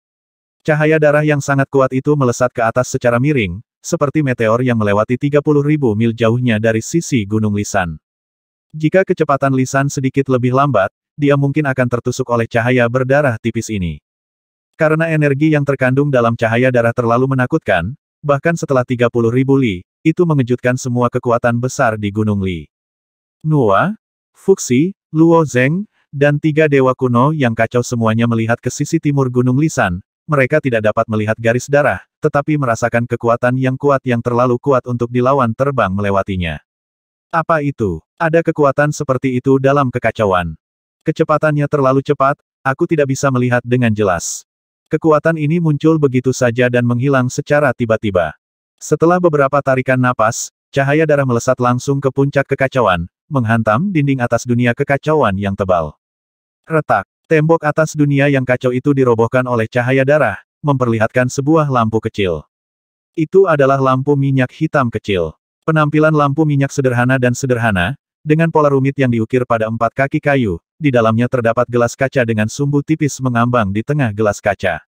Cahaya darah yang sangat kuat itu melesat ke atas secara miring, seperti meteor yang melewati 30.000 mil jauhnya dari sisi Gunung Lisan. Jika kecepatan Lisan sedikit lebih lambat, dia mungkin akan tertusuk oleh cahaya berdarah tipis ini. Karena energi yang terkandung dalam cahaya darah terlalu menakutkan, bahkan setelah 30.000 li, itu mengejutkan semua kekuatan besar di Gunung Li. Nuwa, Fuxi, Luo Zeng, dan 3 dewa kuno yang kacau semuanya melihat ke sisi timur Gunung Lisan. Mereka tidak dapat melihat garis darah, tetapi merasakan kekuatan yang kuat yang terlalu kuat untuk dilawan terbang melewatinya. Apa itu? Ada kekuatan seperti itu dalam kekacauan. Kecepatannya terlalu cepat, aku tidak bisa melihat dengan jelas. Kekuatan ini muncul begitu saja dan menghilang secara tiba-tiba. Setelah beberapa tarikan napas, cahaya darah melesat langsung ke puncak kekacauan, menghantam dinding atas dunia kekacauan yang tebal. Retak. Tembok atas dunia yang kacau itu dirobohkan oleh cahaya darah, memperlihatkan sebuah lampu kecil. Itu adalah lampu minyak hitam kecil. Penampilan lampu minyak sederhana dan sederhana, dengan pola rumit yang diukir pada 4 kaki kayu, di dalamnya terdapat gelas kaca dengan sumbu tipis mengambang di tengah gelas kaca.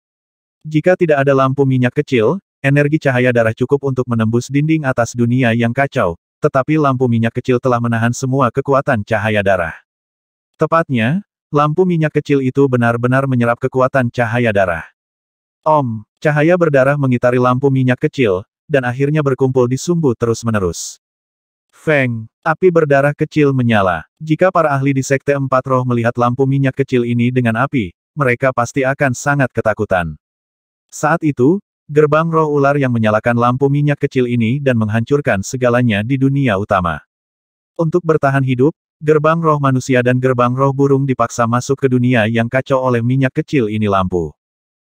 Jika tidak ada lampu minyak kecil, energi cahaya darah cukup untuk menembus dinding atas dunia yang kacau, tetapi lampu minyak kecil telah menahan semua kekuatan cahaya darah. Tepatnya, lampu minyak kecil itu benar-benar menyerap kekuatan cahaya darah. Om, cahaya berdarah mengitari lampu minyak kecil, dan akhirnya berkumpul di sumbu terus-menerus. Feng, api berdarah kecil menyala. Jika para ahli di Sekte Empat Roh melihat lampu minyak kecil ini dengan api, mereka pasti akan sangat ketakutan. Saat itu, gerbang roh ular yang menyalakan lampu minyak kecil ini dan menghancurkan segalanya di dunia utama. Untuk bertahan hidup, gerbang roh manusia dan gerbang roh burung dipaksa masuk ke dunia yang kacau oleh minyak kecil ini lampu.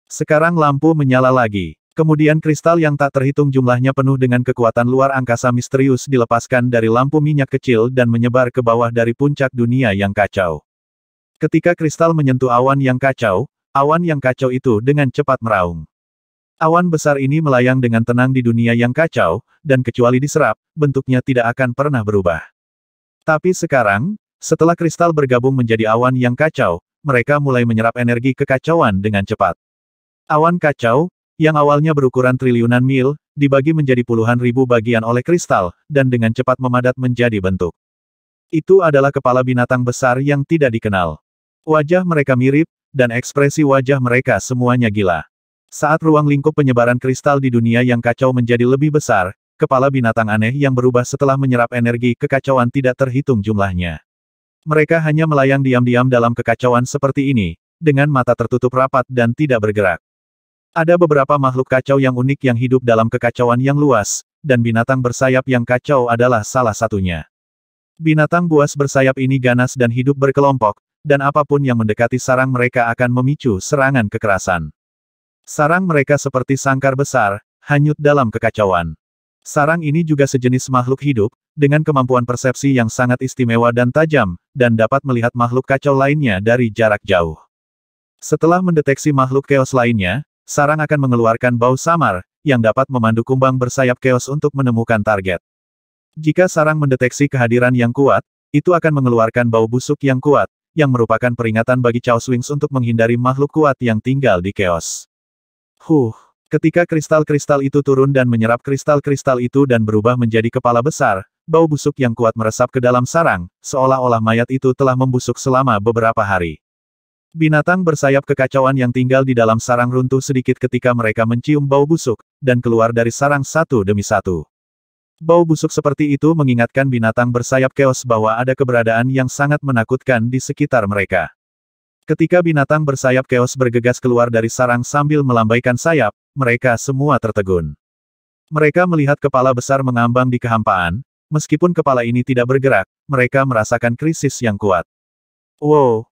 Sekarang lampu menyala lagi. Kemudian kristal yang tak terhitung jumlahnya penuh dengan kekuatan luar angkasa misterius dilepaskan dari lampu minyak kecil dan menyebar ke bawah dari puncak dunia yang kacau. Ketika kristal menyentuh awan yang kacau itu dengan cepat meraung. Awan besar ini melayang dengan tenang di dunia yang kacau, dan kecuali diserap, bentuknya tidak akan pernah berubah. Tapi sekarang, setelah kristal bergabung menjadi awan yang kacau, mereka mulai menyerap energi kekacauan dengan cepat. Awan kacau, yang awalnya berukuran triliunan mil, dibagi menjadi puluhan ribu bagian oleh kristal, dan dengan cepat memadat menjadi bentuk. Itu adalah kepala binatang besar yang tidak dikenal. Wajah mereka mirip, dan ekspresi wajah mereka semuanya gila. Saat ruang lingkup penyebaran kristal di dunia yang kacau menjadi lebih besar, kepala binatang aneh yang berubah setelah menyerap energi kekacauan tidak terhitung jumlahnya. Mereka hanya melayang diam-diam dalam kekacauan seperti ini, dengan mata tertutup rapat dan tidak bergerak. Ada beberapa makhluk kacau yang unik yang hidup dalam kekacauan yang luas, dan binatang bersayap yang kacau adalah salah satunya. Binatang buas bersayap ini ganas dan hidup berkelompok, dan apapun yang mendekati sarang mereka akan memicu serangan kekerasan. Sarang mereka seperti sangkar besar, hanyut dalam kekacauan. Sarang ini juga sejenis makhluk hidup, dengan kemampuan persepsi yang sangat istimewa dan tajam, dan dapat melihat makhluk kacau lainnya dari jarak jauh. Setelah mendeteksi makhluk keos lainnya, sarang akan mengeluarkan bau samar, yang dapat memandu kumbang bersayap keos untuk menemukan target. Jika sarang mendeteksi kehadiran yang kuat, itu akan mengeluarkan bau busuk yang kuat, yang merupakan peringatan bagi Chaos Wings untuk menghindari makhluk kuat yang tinggal di keos. Ketika kristal-kristal itu turun dan menyerap kristal-kristal itu dan berubah menjadi kepala besar, bau busuk yang kuat meresap ke dalam sarang, seolah-olah mayat itu telah membusuk selama beberapa hari. Binatang bersayap kekacauan yang tinggal di dalam sarang runtuh sedikit ketika mereka mencium bau busuk, dan keluar dari sarang satu demi satu. Bau busuk seperti itu mengingatkan binatang bersayap keos bahwa ada keberadaan yang sangat menakutkan di sekitar mereka. Ketika binatang bersayap keos bergegas keluar dari sarang sambil melambaikan sayap, mereka semua tertegun. Mereka melihat kepala besar mengambang di kehampaan, meskipun kepala ini tidak bergerak, mereka merasakan krisis yang kuat. Wow,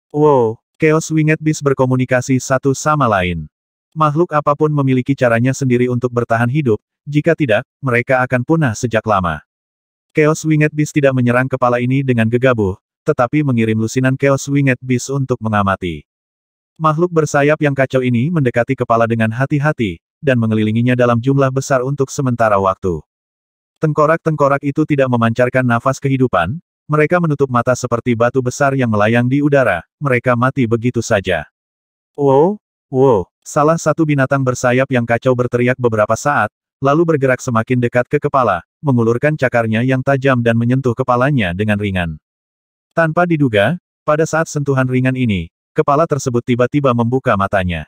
Chaos Winged Beast berkomunikasi satu sama lain. Makhluk apapun memiliki caranya sendiri untuk bertahan hidup, jika tidak, mereka akan punah sejak lama. Chaos Winged Beast tidak menyerang kepala ini dengan gegabah, tetapi mengirim lusinan Chaos Winged Beast untuk mengamati. Makhluk bersayap yang kacau ini mendekati kepala dengan hati-hati, dan mengelilinginya dalam jumlah besar untuk sementara waktu. Tengkorak-tengkorak itu tidak memancarkan nafas kehidupan, mereka menutup mata seperti batu besar yang melayang di udara, mereka mati begitu saja. Wow, salah satu binatang bersayap yang kacau berteriak beberapa saat, lalu bergerak semakin dekat ke kepala, mengulurkan cakarnya yang tajam dan menyentuh kepalanya dengan ringan. Tanpa diduga, pada saat sentuhan ringan ini, kepala tersebut tiba-tiba membuka matanya.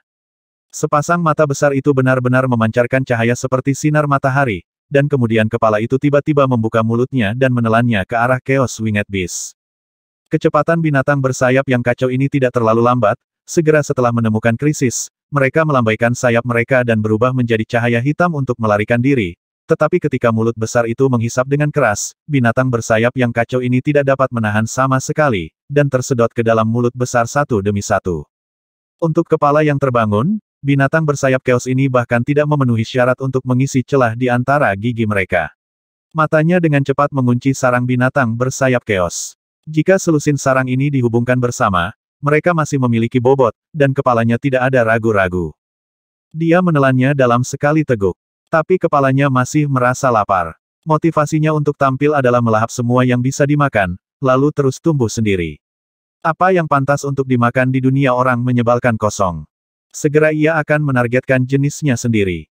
Sepasang mata besar itu benar-benar memancarkan cahaya seperti sinar matahari, dan kemudian kepala itu tiba-tiba membuka mulutnya dan menelannya ke arah Chaos Winged Beast. Kecepatan binatang bersayap yang kacau ini tidak terlalu lambat, segera setelah menemukan krisis, mereka melambaikan sayap mereka dan berubah menjadi cahaya hitam untuk melarikan diri. Tetapi ketika mulut besar itu menghisap dengan keras, binatang bersayap yang kacau ini tidak dapat menahan sama sekali, dan tersedot ke dalam mulut besar satu demi satu. Untuk kepala yang terbangun, binatang bersayap keos ini bahkan tidak memenuhi syarat untuk mengisi celah di antara gigi mereka. Matanya dengan cepat mengunci sarang binatang bersayap keos. Jika selusin sarang ini dihubungkan bersama, mereka masih memiliki bobot, dan kepalanya tidak ada ragu-ragu. Dia menelannya dalam sekali teguk. Tapi kepalanya masih merasa lapar. Motivasinya untuk tampil adalah melahap semua yang bisa dimakan, lalu terus tumbuh sendiri. Apa yang pantas untuk dimakan di dunia orang menyebalkan kosong. Segera ia akan menargetkan jenisnya sendiri.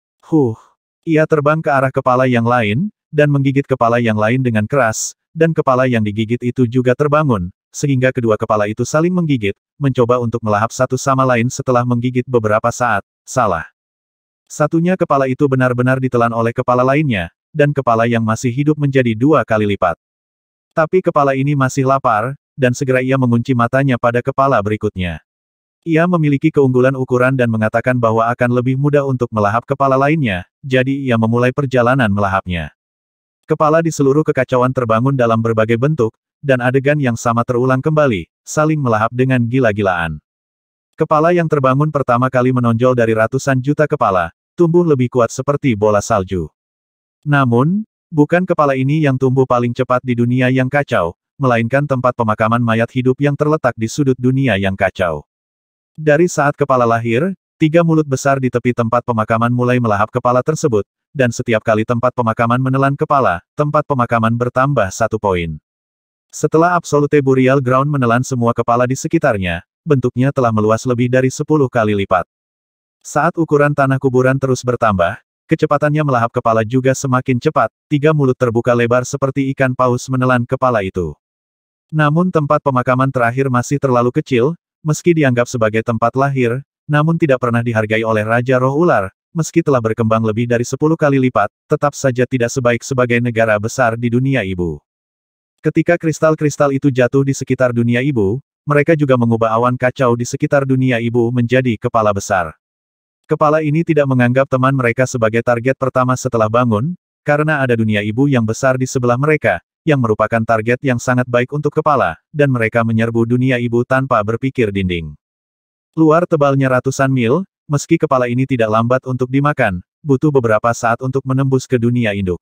Ia terbang ke arah kepala yang lain, dan menggigit kepala yang lain dengan keras, dan kepala yang digigit itu juga terbangun, sehingga kedua kepala itu saling menggigit, mencoba untuk melahap satu sama lain setelah menggigit beberapa saat. Salah. Satunya kepala itu benar-benar ditelan oleh kepala lainnya, dan kepala yang masih hidup menjadi 2 kali lipat. Tapi kepala ini masih lapar, dan segera ia mengunci matanya pada kepala berikutnya. Ia memiliki keunggulan ukuran dan mengatakan bahwa akan lebih mudah untuk melahap kepala lainnya, jadi ia memulai perjalanan melahapnya. Kepala di seluruh kekacauan terbangun dalam berbagai bentuk, dan adegan yang sama terulang kembali, saling melahap dengan gila-gilaan. Kepala yang terbangun pertama kali menonjol dari ratusan juta kepala, tumbuh lebih kuat seperti bola salju. Namun, bukan kepala ini yang tumbuh paling cepat di dunia yang kacau, melainkan tempat pemakaman mayat hidup yang terletak di sudut dunia yang kacau. Dari saat kepala lahir, 3 mulut besar di tepi tempat pemakaman mulai melahap kepala tersebut, dan setiap kali tempat pemakaman menelan kepala, tempat pemakaman bertambah 1 poin. Setelah Absolute Burial Ground menelan semua kepala di sekitarnya, bentuknya telah meluas lebih dari 10 kali lipat. Saat ukuran tanah kuburan terus bertambah, kecepatannya melahap kepala juga semakin cepat, 3 mulut terbuka lebar seperti ikan paus menelan kepala itu. Namun tempat pemakaman terakhir masih terlalu kecil, meski dianggap sebagai tempat lahir, namun tidak pernah dihargai oleh Raja Roh Ular, meski telah berkembang lebih dari 10 kali lipat, tetap saja tidak sebaik sebagai negara besar di dunia ibu. Ketika kristal-kristal itu jatuh di sekitar dunia ibu, mereka juga mengubah awan kacau di sekitar dunia ibu menjadi kepala besar. Kepala ini tidak menganggap teman mereka sebagai target pertama setelah bangun, karena ada dunia ibu yang besar di sebelah mereka, yang merupakan target yang sangat baik untuk kepala, dan mereka menyerbu dunia ibu tanpa berpikir dinding. Luar tebalnya ratusan mil, meski kepala ini tidak lambat untuk dimakan, butuh beberapa saat untuk menembus ke dunia induk.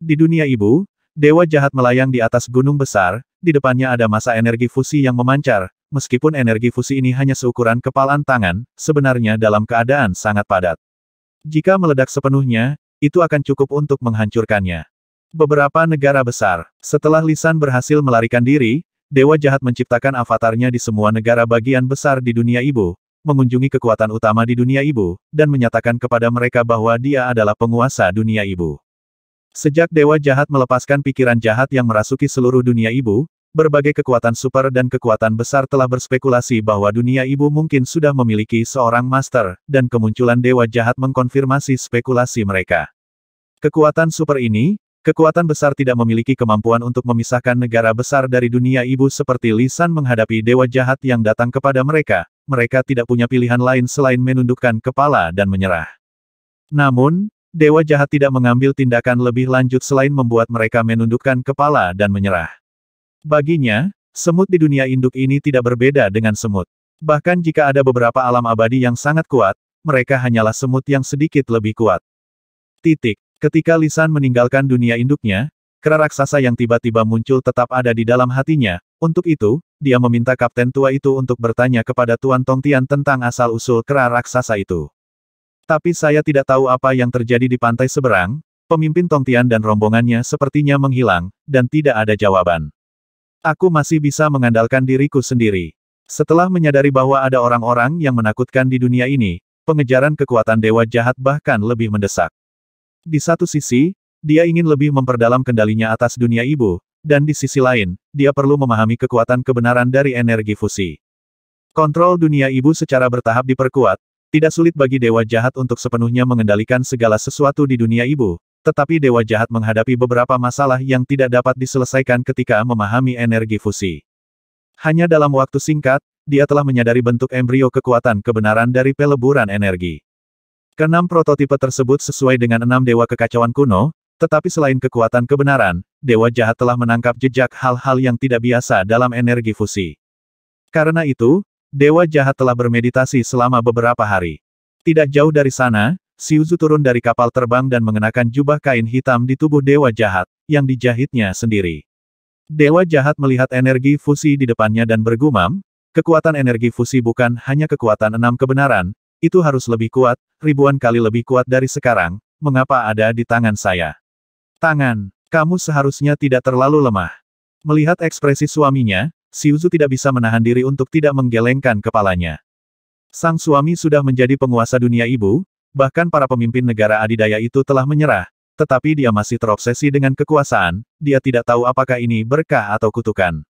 Di dunia ibu, dewa jahat melayang di atas gunung besar, di depannya ada massa energi fusi yang memancar, meskipun energi fusi ini hanya seukuran kepalan tangan, sebenarnya dalam keadaan sangat padat. Jika meledak sepenuhnya, itu akan cukup untuk menghancurkannya. Beberapa negara besar, setelah Lisan berhasil melarikan diri, dewa jahat menciptakan avatarnya di semua negara bagian besar di dunia ibu, mengunjungi kekuatan utama di dunia ibu, dan menyatakan kepada mereka bahwa dia adalah penguasa dunia ibu. Sejak dewa jahat melepaskan pikiran jahat yang merasuki seluruh dunia ibu, berbagai kekuatan super dan kekuatan besar telah berspekulasi bahwa dunia ibu mungkin sudah memiliki seorang master, dan kemunculan dewa jahat mengkonfirmasi spekulasi mereka. Kekuatan super ini, kekuatan besar tidak memiliki kemampuan untuk memisahkan negara besar dari dunia ibu seperti Lisan menghadapi dewa jahat yang datang kepada mereka, mereka tidak punya pilihan lain selain menundukkan kepala dan menyerah. Namun, dewa jahat tidak mengambil tindakan lebih lanjut selain membuat mereka menundukkan kepala dan menyerah. Baginya, semut di dunia induk ini tidak berbeda dengan semut. Bahkan jika ada beberapa alam abadi yang sangat kuat, mereka hanyalah semut yang sedikit lebih kuat. Ketika Lisan meninggalkan dunia induknya, kera raksasa yang tiba-tiba muncul tetap ada di dalam hatinya. Untuk itu, dia meminta kapten tua itu untuk bertanya kepada Tuan Tongtian tentang asal-usul kera raksasa itu. Tapi saya tidak tahu apa yang terjadi di pantai seberang, pemimpin Tongtian dan rombongannya sepertinya menghilang, dan tidak ada jawaban. Aku masih bisa mengandalkan diriku sendiri. Setelah menyadari bahwa ada orang-orang yang menakutkan di dunia ini, pengejaran kekuatan dewa jahat bahkan lebih mendesak. Di satu sisi, dia ingin lebih memperdalam kendalinya atas dunia ibu, dan di sisi lain, dia perlu memahami kekuatan kebenaran dari energi fusi. Kontrol dunia ibu secara bertahap diperkuat. Tidak sulit bagi dewa jahat untuk sepenuhnya mengendalikan segala sesuatu di dunia ibu, tetapi dewa jahat menghadapi beberapa masalah yang tidak dapat diselesaikan ketika memahami energi fusi. Hanya dalam waktu singkat, dia telah menyadari bentuk embrio kekuatan kebenaran dari peleburan energi. Keenam prototipe tersebut sesuai dengan 6 dewa kekacauan kuno, tetapi selain kekuatan kebenaran, dewa jahat telah menangkap jejak hal-hal yang tidak biasa dalam energi fusi. Karena itu, dewa jahat telah bermeditasi selama beberapa hari. Tidak jauh dari sana, Xiuzu turun dari kapal terbang dan mengenakan jubah kain hitam di tubuh dewa jahat, yang dijahitnya sendiri. Dewa jahat melihat energi fusi di depannya dan bergumam, kekuatan energi fusi bukan hanya kekuatan 6 kebenaran, itu harus lebih kuat, ribuan kali lebih kuat dari sekarang, mengapa ada di tangan saya? Tangan, kamu seharusnya tidak terlalu lemah. Melihat ekspresi suaminya, Xiuzu tidak bisa menahan diri untuk tidak menggelengkan kepalanya. Sang suami sudah menjadi penguasa dunia ibu, bahkan para pemimpin negara adidaya itu telah menyerah, tetapi dia masih terobsesi dengan kekuasaan, dia tidak tahu apakah ini berkah atau kutukan.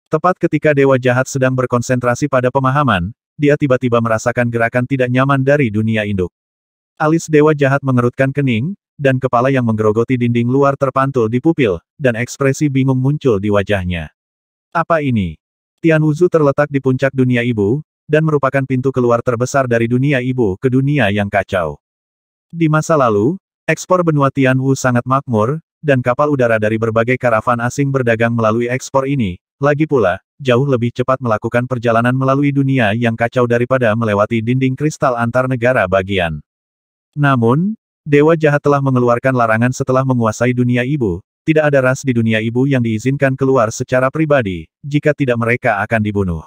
Tepat ketika dewa jahat sedang berkonsentrasi pada pemahaman, dia tiba-tiba merasakan gerakan tidak nyaman dari dunia induk. Alis dewa jahat mengerutkan kening, dan kepala yang menggerogoti dinding luar terpantul di pupil, dan ekspresi bingung muncul di wajahnya. Apa ini? Tianwuzu terletak di puncak dunia ibu, dan merupakan pintu keluar terbesar dari dunia ibu ke dunia yang kacau. Di masa lalu, ekspor benua Tianwu sangat makmur, dan kapal udara dari berbagai karavan asing berdagang melalui ekspor ini, lagi pula, jauh lebih cepat melakukan perjalanan melalui dunia yang kacau daripada melewati dinding kristal antar negara bagian. Namun, dewa jahat telah mengeluarkan larangan setelah menguasai dunia ibu. Tidak ada ras di dunia ibu yang diizinkan keluar secara pribadi, jika tidak mereka akan dibunuh.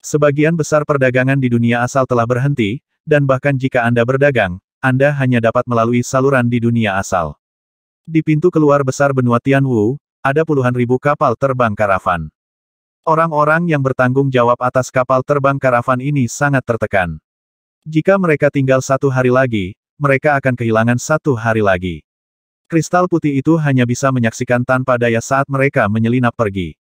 Sebagian besar perdagangan di dunia asal telah berhenti, dan bahkan jika Anda berdagang, Anda hanya dapat melalui saluran di dunia asal. Di pintu keluar besar benua Tianwu, ada puluhan ribu kapal terbang karavan. Orang-orang yang bertanggung jawab atas kapal terbang karavan ini sangat tertekan. Jika mereka tinggal 1 hari lagi, mereka akan kehilangan 1 hari lagi. Kristal putih itu hanya bisa menyaksikan tanpa daya saat mereka menyelinap pergi.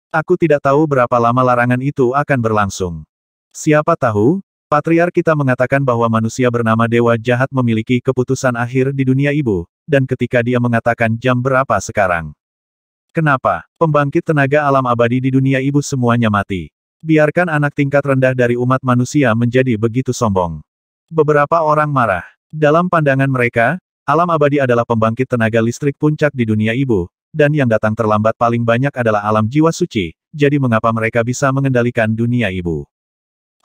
Aku tidak tahu berapa lama larangan itu akan berlangsung. Siapa tahu, patriark kita mengatakan bahwa manusia bernama Dewa Jahat memiliki keputusan akhir di dunia ibu, dan ketika dia mengatakan jam berapa sekarang. Kenapa? Pembangkit tenaga alam abadi di dunia ibu semuanya mati. Biarkan anak tingkat rendah dari umat manusia menjadi begitu sombong. Beberapa orang marah. Dalam pandangan mereka, alam abadi adalah pembangkit tenaga listrik puncak di dunia ibu, dan yang datang terlambat paling banyak adalah alam jiwa suci, jadi mengapa mereka bisa mengendalikan dunia ibu?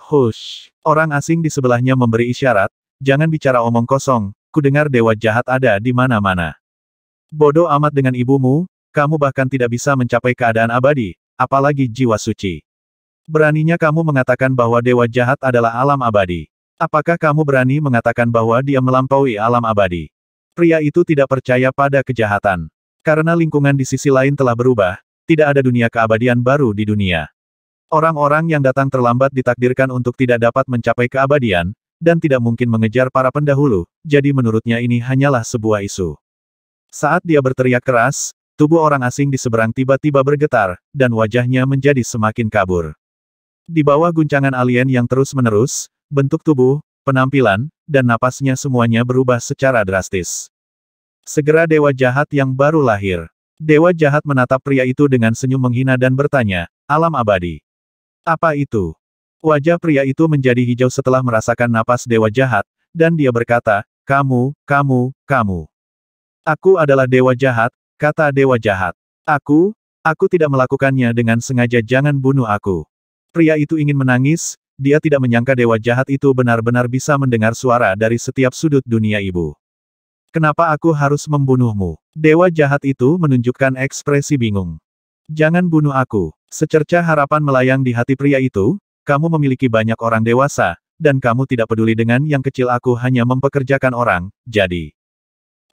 Hush! Orang asing di sebelahnya memberi isyarat, jangan bicara omong kosong, kudengar Dewa Jahat ada di mana-mana. Bodoh amat dengan ibumu. Kamu bahkan tidak bisa mencapai keadaan abadi, apalagi jiwa suci. Beraninya kamu mengatakan bahwa Dewa Jahat adalah alam abadi. Apakah kamu berani mengatakan bahwa dia melampaui alam abadi? Pria itu tidak percaya pada kejahatan. Karena lingkungan di sisi lain telah berubah, tidak ada dunia keabadian baru di dunia. Orang-orang yang datang terlambat ditakdirkan untuk tidak dapat mencapai keabadian, dan tidak mungkin mengejar para pendahulu, jadi menurutnya ini hanyalah sebuah isu. Saat dia berteriak keras, tubuh orang asing di seberang tiba-tiba bergetar, dan wajahnya menjadi semakin kabur. Di bawah guncangan alien yang terus-menerus, bentuk tubuh, penampilan, dan napasnya semuanya berubah secara drastis. Segera Dewa Jahat yang baru lahir. Dewa Jahat menatap pria itu dengan senyum menghina dan bertanya, alam abadi. Apa itu? Wajah pria itu menjadi hijau setelah merasakan napas Dewa Jahat, dan dia berkata, kamu. Aku adalah Dewa Jahat, kata Dewa Jahat. Aku tidak melakukannya dengan sengaja, jangan bunuh aku. Pria itu ingin menangis, dia tidak menyangka Dewa Jahat itu benar-benar bisa mendengar suara dari setiap sudut dunia ibu. Kenapa aku harus membunuhmu? Dewa Jahat itu menunjukkan ekspresi bingung. Jangan bunuh aku. Secercah harapan melayang di hati pria itu, kamu memiliki banyak orang dewasa, dan kamu tidak peduli dengan yang kecil, aku hanya mempekerjakan orang, jadi.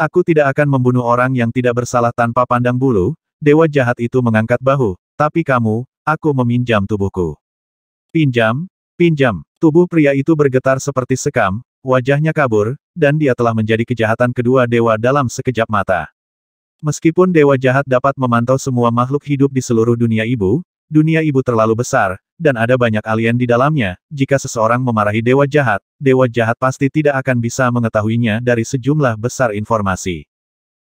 Aku tidak akan membunuh orang yang tidak bersalah tanpa pandang bulu. Dewa Jahat itu mengangkat bahu, tapi kamu, aku meminjam tubuhku. Pinjam? Tubuh pria itu bergetar seperti sekam, wajahnya kabur, dan dia telah menjadi kejahatan kedua dewa dalam sekejap mata. Meskipun Dewa Jahat dapat memantau semua makhluk hidup di seluruh dunia ibu terlalu besar, dan ada banyak alien di dalamnya, jika seseorang memarahi Dewa Jahat pasti tidak akan bisa mengetahuinya dari sejumlah besar informasi.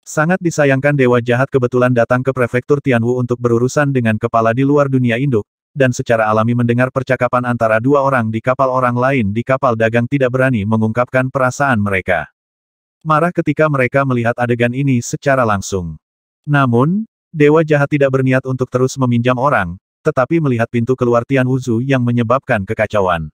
Sangat disayangkan Dewa Jahat kebetulan datang ke prefektur Tianwu untuk berurusan dengan kepala di luar dunia induk, dan secara alami mendengar percakapan antara dua orang di kapal, orang lain di kapal dagang tidak berani mengungkapkan perasaan mereka. Marah ketika mereka melihat adegan ini secara langsung. Namun, Dewa Jahat tidak berniat untuk terus meminjam orang, tetapi melihat pintu keluar Tianwuzu yang menyebabkan kekacauan.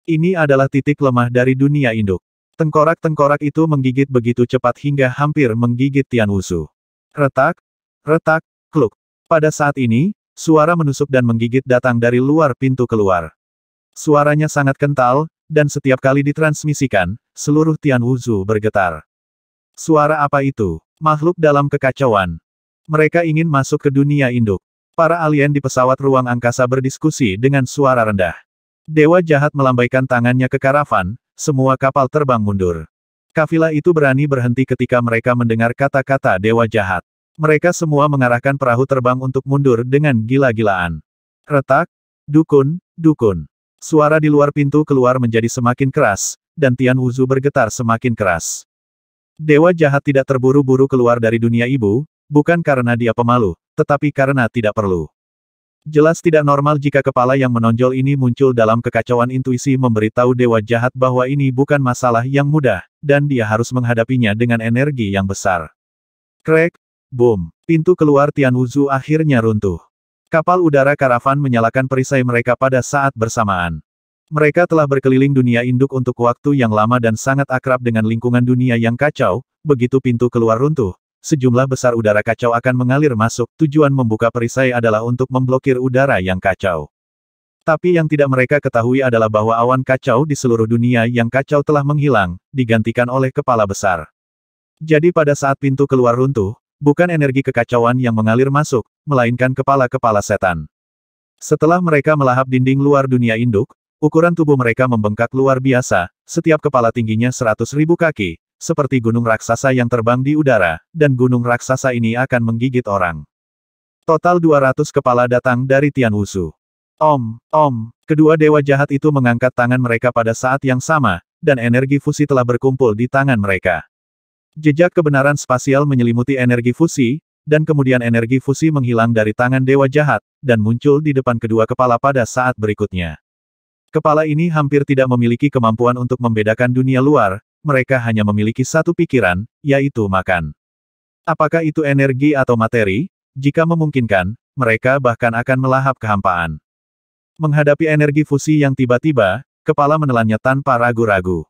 Ini adalah titik lemah dari dunia induk. Tengkorak-tengkorak itu menggigit begitu cepat hingga hampir menggigit Tianwuzu. Retak, kluk. Pada saat ini, suara menusuk dan menggigit datang dari luar pintu keluar. Suaranya sangat kental, dan setiap kali ditransmisikan, seluruh Tianwuzu bergetar. Suara apa itu? Makhluk dalam kekacauan. Mereka ingin masuk ke dunia induk. Para alien di pesawat ruang angkasa berdiskusi dengan suara rendah. Dewa Jahat melambaikan tangannya ke karavan, semua kapal terbang mundur. Kafilah itu berani berhenti ketika mereka mendengar kata-kata Dewa Jahat. Mereka semua mengarahkan perahu terbang untuk mundur dengan gila-gilaan. Retak, dukun. Suara di luar pintu keluar menjadi semakin keras, dan Tianwuzu bergetar semakin keras. Dewa Jahat tidak terburu-buru keluar dari dunia ibu, bukan karena dia pemalu, tetapi karena tidak perlu. Jelas tidak normal jika kepala yang menonjol ini muncul dalam kekacauan. Intuisi memberitahu Dewa Jahat bahwa ini bukan masalah yang mudah, dan dia harus menghadapinya dengan energi yang besar. Krek, boom, pintu keluar Tianwuzu akhirnya runtuh. Kapal udara karavan menyalakan perisai mereka pada saat bersamaan. Mereka telah berkeliling dunia induk untuk waktu yang lama dan sangat akrab dengan lingkungan dunia yang kacau. Begitu pintu keluar runtuh, sejumlah besar udara kacau akan mengalir masuk. Tujuan membuka perisai adalah untuk memblokir udara yang kacau. Tapi yang tidak mereka ketahui adalah bahwa awan kacau di seluruh dunia yang kacau telah menghilang, digantikan oleh kepala besar. Jadi pada saat pintu keluar runtuh, bukan energi kekacauan yang mengalir masuk, melainkan kepala-kepala setan. Setelah mereka melahap dinding luar dunia induk, ukuran tubuh mereka membengkak luar biasa, setiap kepala tingginya 100.000 kaki, seperti gunung raksasa yang terbang di udara, dan gunung raksasa ini akan menggigit orang. Total 200 kepala datang dari Tian Wusu. Kedua dewa jahat itu mengangkat tangan mereka pada saat yang sama, dan energi fusi telah berkumpul di tangan mereka. Jejak kebenaran spasial menyelimuti energi fusi, dan kemudian energi fusi menghilang dari tangan dewa jahat, dan muncul di depan kedua kepala pada saat berikutnya. Kepala ini hampir tidak memiliki kemampuan untuk membedakan dunia luar, mereka hanya memiliki satu pikiran, yaitu makan. Apakah itu energi atau materi? Jika memungkinkan, mereka bahkan akan melahap kehampaan. Menghadapi energi fusi yang tiba-tiba, kepala menelannya tanpa ragu-ragu.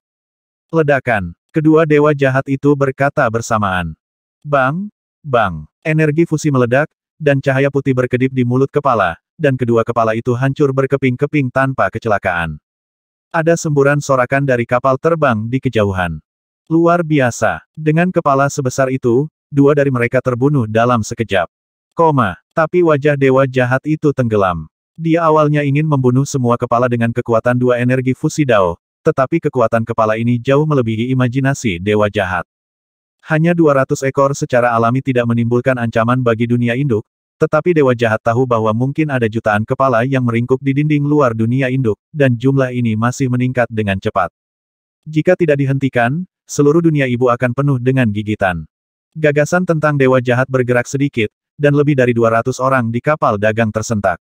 Ledakan. Kedua dewa jahat itu berkata bersamaan. Bang! Bang! Energi fusi meledak, dan cahaya putih berkedip di mulut kepala, dan kedua kepala itu hancur berkeping-keping tanpa kecelakaan. Ada semburan sorakan dari kapal terbang di kejauhan. Luar biasa. Dengan kepala sebesar itu, dua dari mereka terbunuh dalam sekejap. Tapi wajah dewa jahat itu tenggelam. Dia awalnya ingin membunuh semua kepala dengan kekuatan dua energi fusi Dao, tetapi kekuatan kepala ini jauh melebihi imajinasi dewa jahat. Hanya 200 ekor secara alami tidak menimbulkan ancaman bagi dunia induk, tetapi dewa jahat tahu bahwa mungkin ada jutaan kepala yang meringkuk di dinding luar dunia induk, dan jumlah ini masih meningkat dengan cepat. Jika tidak dihentikan, seluruh dunia ibu akan penuh dengan gigitan. Gagasan tentang dewa jahat bergerak sedikit, dan lebih dari 200 orang di kapal dagang tersentak.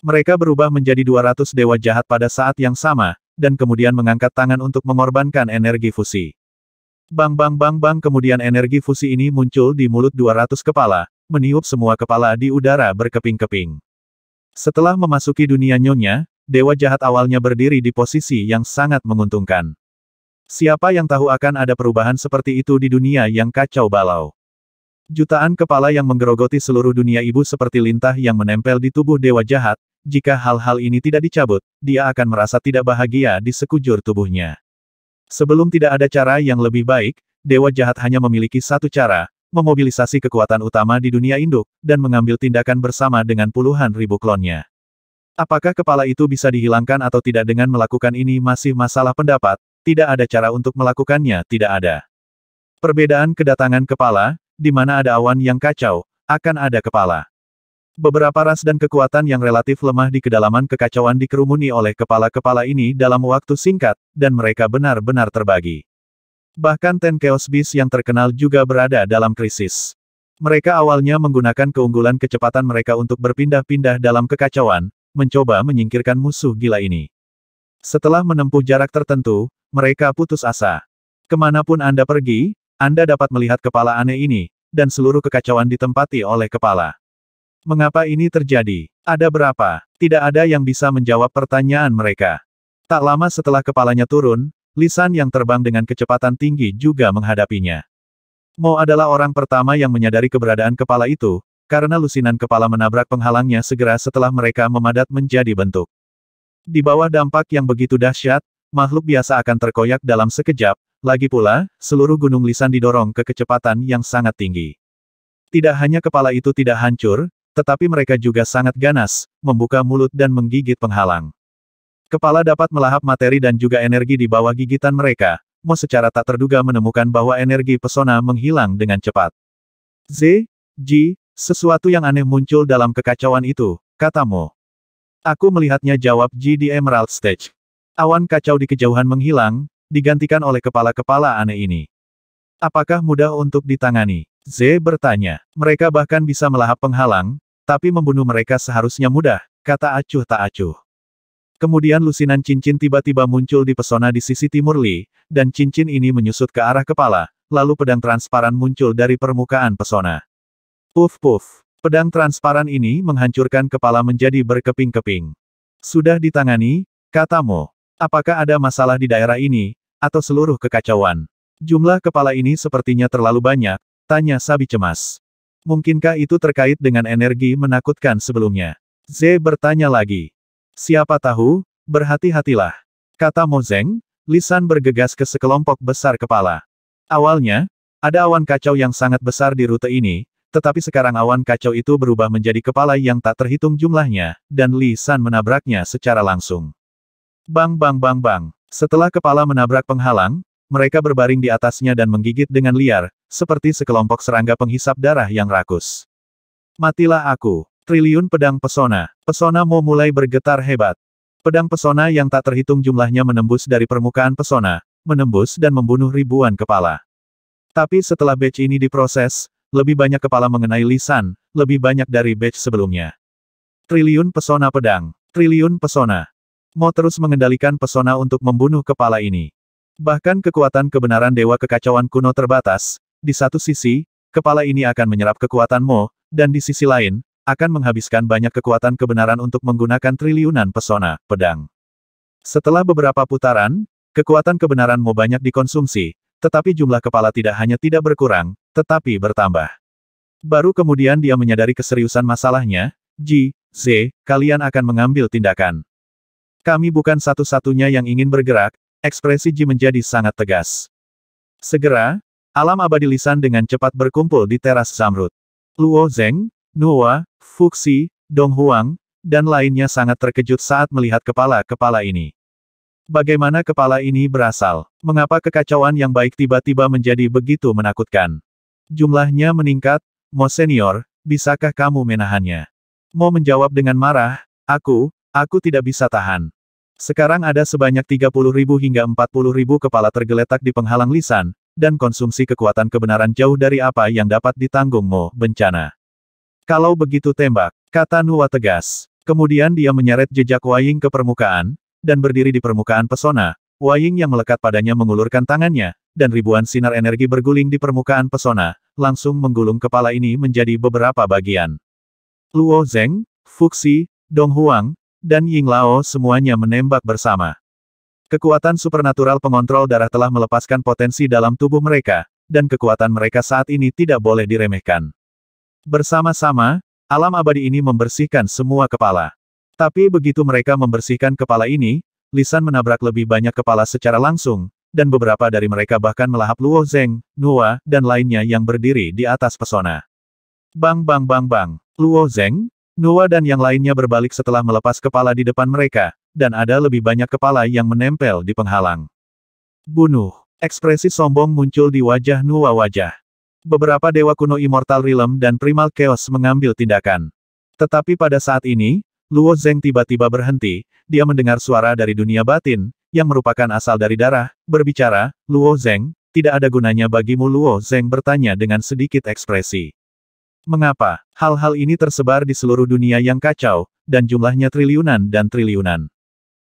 Mereka berubah menjadi 200 dewa jahat pada saat yang sama, dan kemudian mengangkat tangan untuk mengorbankan energi fusi. Bang bang bang bang kemudian energi fusi ini muncul di mulut 200 kepala, meniup semua kepala di udara berkeping-keping. Setelah memasuki dunia nyonya, dewa jahat awalnya berdiri di posisi yang sangat menguntungkan. Siapa yang tahu akan ada perubahan seperti itu di dunia yang kacau balau. Jutaan kepala yang menggerogoti seluruh dunia ibu seperti lintah yang menempel di tubuh dewa jahat, jika hal-hal ini tidak dicabut, dia akan merasa tidak bahagia di sekujur tubuhnya. Sebelum tidak ada cara yang lebih baik, dewa jahat hanya memiliki satu cara, memobilisasi kekuatan utama di dunia induk, dan mengambil tindakan bersama dengan puluhan ribu klonnya. Apakah kepala itu bisa dihilangkan atau tidak dengan melakukan ini masih masalah pendapat, tidak ada cara untuk melakukannya, tidak ada. Perbedaan kedatangan kepala, di mana ada awan yang kacau, akan ada kepala. Beberapa ras dan kekuatan yang relatif lemah di kedalaman kekacauan dikerumuni oleh kepala-kepala ini dalam waktu singkat, dan mereka benar-benar terbagi. Bahkan Ten Chaos Beast yang terkenal juga berada dalam krisis. Mereka awalnya menggunakan keunggulan kecepatan mereka untuk berpindah-pindah dalam kekacauan, mencoba menyingkirkan musuh gila ini. Setelah menempuh jarak tertentu, mereka putus asa. Kemanapun Anda pergi, Anda dapat melihat kepala aneh ini, dan seluruh kekacauan ditempati oleh kepala. Mengapa ini terjadi? Ada berapa? Tidak ada yang bisa menjawab pertanyaan mereka. Tak lama setelah kepalanya turun, lisan yang terbang dengan kecepatan tinggi juga menghadapinya. Mo adalah orang pertama yang menyadari keberadaan kepala itu, karena lusinan kepala menabrak penghalangnya segera setelah mereka memadat menjadi bentuk. Di bawah dampak yang begitu dahsyat, makhluk biasa akan terkoyak dalam sekejap, lagi pula, seluruh gunung lisan didorong ke kecepatan yang sangat tinggi. Tidak hanya kepala itu tidak hancur, tetapi mereka juga sangat ganas, membuka mulut dan menggigit penghalang. Kepala dapat melahap materi dan juga energi di bawah gigitan mereka, Mo secara tak terduga menemukan bahwa energi pesona menghilang dengan cepat. Sesuatu yang aneh muncul dalam kekacauan itu, kata Mo. Aku melihatnya, jawab Ji di Emerald Stage. Awan kacau di kejauhan menghilang, digantikan oleh kepala-kepala aneh ini. Apakah mudah untuk ditangani? Z bertanya. Mereka bahkan bisa melahap penghalang, tapi membunuh mereka seharusnya mudah, kata acuh tak acuh. Kemudian lusinan cincin tiba-tiba muncul di pesona di sisi timur Li, dan cincin ini menyusut ke arah kepala, lalu pedang transparan muncul dari permukaan pesona. Puff-puff. Pedang transparan ini menghancurkan kepala menjadi berkeping-keping. Sudah ditangani, kata Mo. Apakah ada masalah di daerah ini, atau seluruh kekacauan? Jumlah kepala ini sepertinya terlalu banyak, tanya Sabi cemas. Mungkinkah itu terkait dengan energi menakutkan sebelumnya? Z bertanya lagi. Siapa tahu, berhati-hatilah. Kata Mo Zeng, lisan bergegas ke sekelompok besar kepala. Awalnya, ada awan kacau yang sangat besar di rute ini, tetapi sekarang awan kacau itu berubah menjadi kepala yang tak terhitung jumlahnya, dan Li San menabraknya secara langsung. Bang bang bang bang. Setelah kepala menabrak penghalang, mereka berbaring di atasnya dan menggigit dengan liar, seperti sekelompok serangga penghisap darah yang rakus. Matilah aku. Triliun pedang pesona. Pesona Mo mulai bergetar hebat. Pedang pesona yang tak terhitung jumlahnya menembus dari permukaan pesona, menembus dan membunuh ribuan kepala. Tapi setelah batch ini diproses, lebih banyak kepala mengenai Li San, lebih banyak dari batch sebelumnya. Triliun pesona pedang. Triliun pesona. Mo terus mengendalikan pesona untuk membunuh kepala ini. Bahkan kekuatan kebenaran Dewa Kekacauan kuno terbatas. Di satu sisi, kepala ini akan menyerap kekuatan Mo, dan di sisi lain, akan menghabiskan banyak kekuatan kebenaran untuk menggunakan triliunan pesona pedang. Setelah beberapa putaran, kekuatan kebenaran Mo banyak dikonsumsi, tetapi jumlah kepala tidak hanya tidak berkurang, tetapi bertambah. Baru kemudian dia menyadari keseriusan masalahnya. Ji, Z, kalian akan mengambil tindakan. Kami bukan satu-satunya yang ingin bergerak. Ekspresi Ji menjadi sangat tegas. Segera, alam abadi Li San dengan cepat berkumpul di teras Zamrud. Luo Zeng, Nuwa, Fuxi, Dong Huang, dan lainnya sangat terkejut saat melihat kepala-kepala ini. Bagaimana kepala ini berasal? Mengapa kekacauan yang baik tiba-tiba menjadi begitu menakutkan? Jumlahnya meningkat. Mo senior, bisakah kamu menahannya? Mo menjawab dengan marah, aku tidak bisa tahan. Sekarang ada sebanyak 30.000 hingga 40.000 kepala tergeletak di penghalang Li San, dan konsumsi kekuatan kebenaran jauh dari apa yang dapat ditanggung Mo, bencana. Kalau begitu tembak, kata Nuwa tegas. Kemudian dia menyeret jejak Wai Ying ke permukaan, dan berdiri di permukaan pesona. Wai Ying yang melekat padanya mengulurkan tangannya, dan ribuan sinar energi berguling di permukaan pesona, langsung menggulung kepala ini menjadi beberapa bagian. Luo Zeng, Fuxi, Dong Huang, dan Ying Lao semuanya menembak bersama. Kekuatan supernatural pengontrol darah telah melepaskan potensi dalam tubuh mereka, dan kekuatan mereka saat ini tidak boleh diremehkan. Bersama-sama, alam abadi ini membersihkan semua kepala. Tapi begitu mereka membersihkan kepala ini, Li San menabrak lebih banyak kepala secara langsung, dan beberapa dari mereka bahkan melahap Luo Zeng, Nuwa, dan lainnya yang berdiri di atas pesona. Bang bang bang bang. Luo Zeng, Nuwa dan yang lainnya berbalik setelah melepas kepala di depan mereka, dan ada lebih banyak kepala yang menempel di penghalang. Bunuh. Ekspresi sombong muncul di wajah Nuwa wajah. Beberapa dewa kuno Immortal Realm dan Primal Chaos mengambil tindakan. Tetapi pada saat ini, Luo Zeng tiba-tiba berhenti, dia mendengar suara dari dunia batin, yang merupakan asal dari darah, berbicara, Luo Zeng, tidak ada gunanya bagimu. Luo Zeng bertanya dengan sedikit ekspresi. Mengapa? Hal-hal ini tersebar di seluruh dunia yang kacau, dan jumlahnya triliunan dan triliunan.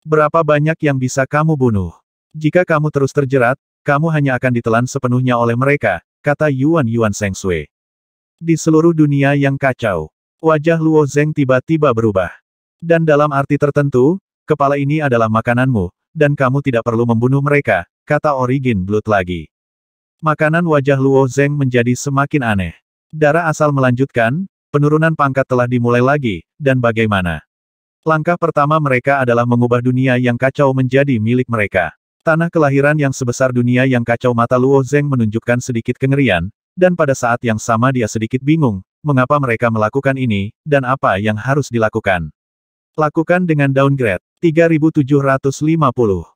Berapa banyak yang bisa kamu bunuh? Jika kamu terus terjerat, kamu hanya akan ditelan sepenuhnya oleh mereka, kata Yuan Seng Sui. Di seluruh dunia yang kacau, wajah Luo Zeng tiba-tiba berubah. Dan dalam arti tertentu, kepala ini adalah makananmu, dan kamu tidak perlu membunuh mereka, kata Origin Blood lagi. Makanan wajah Luo Zeng menjadi semakin aneh. Darah asal melanjutkan, penurunan pangkat telah dimulai lagi, dan bagaimana? Langkah pertama mereka adalah mengubah dunia yang kacau menjadi milik mereka. Tanah kelahiran yang sebesar dunia yang kacau. Mata Luo Zeng menunjukkan sedikit kengerian, dan pada saat yang sama dia sedikit bingung, mengapa mereka melakukan ini, dan apa yang harus dilakukan. Lakukan dengan downgrade. 3750.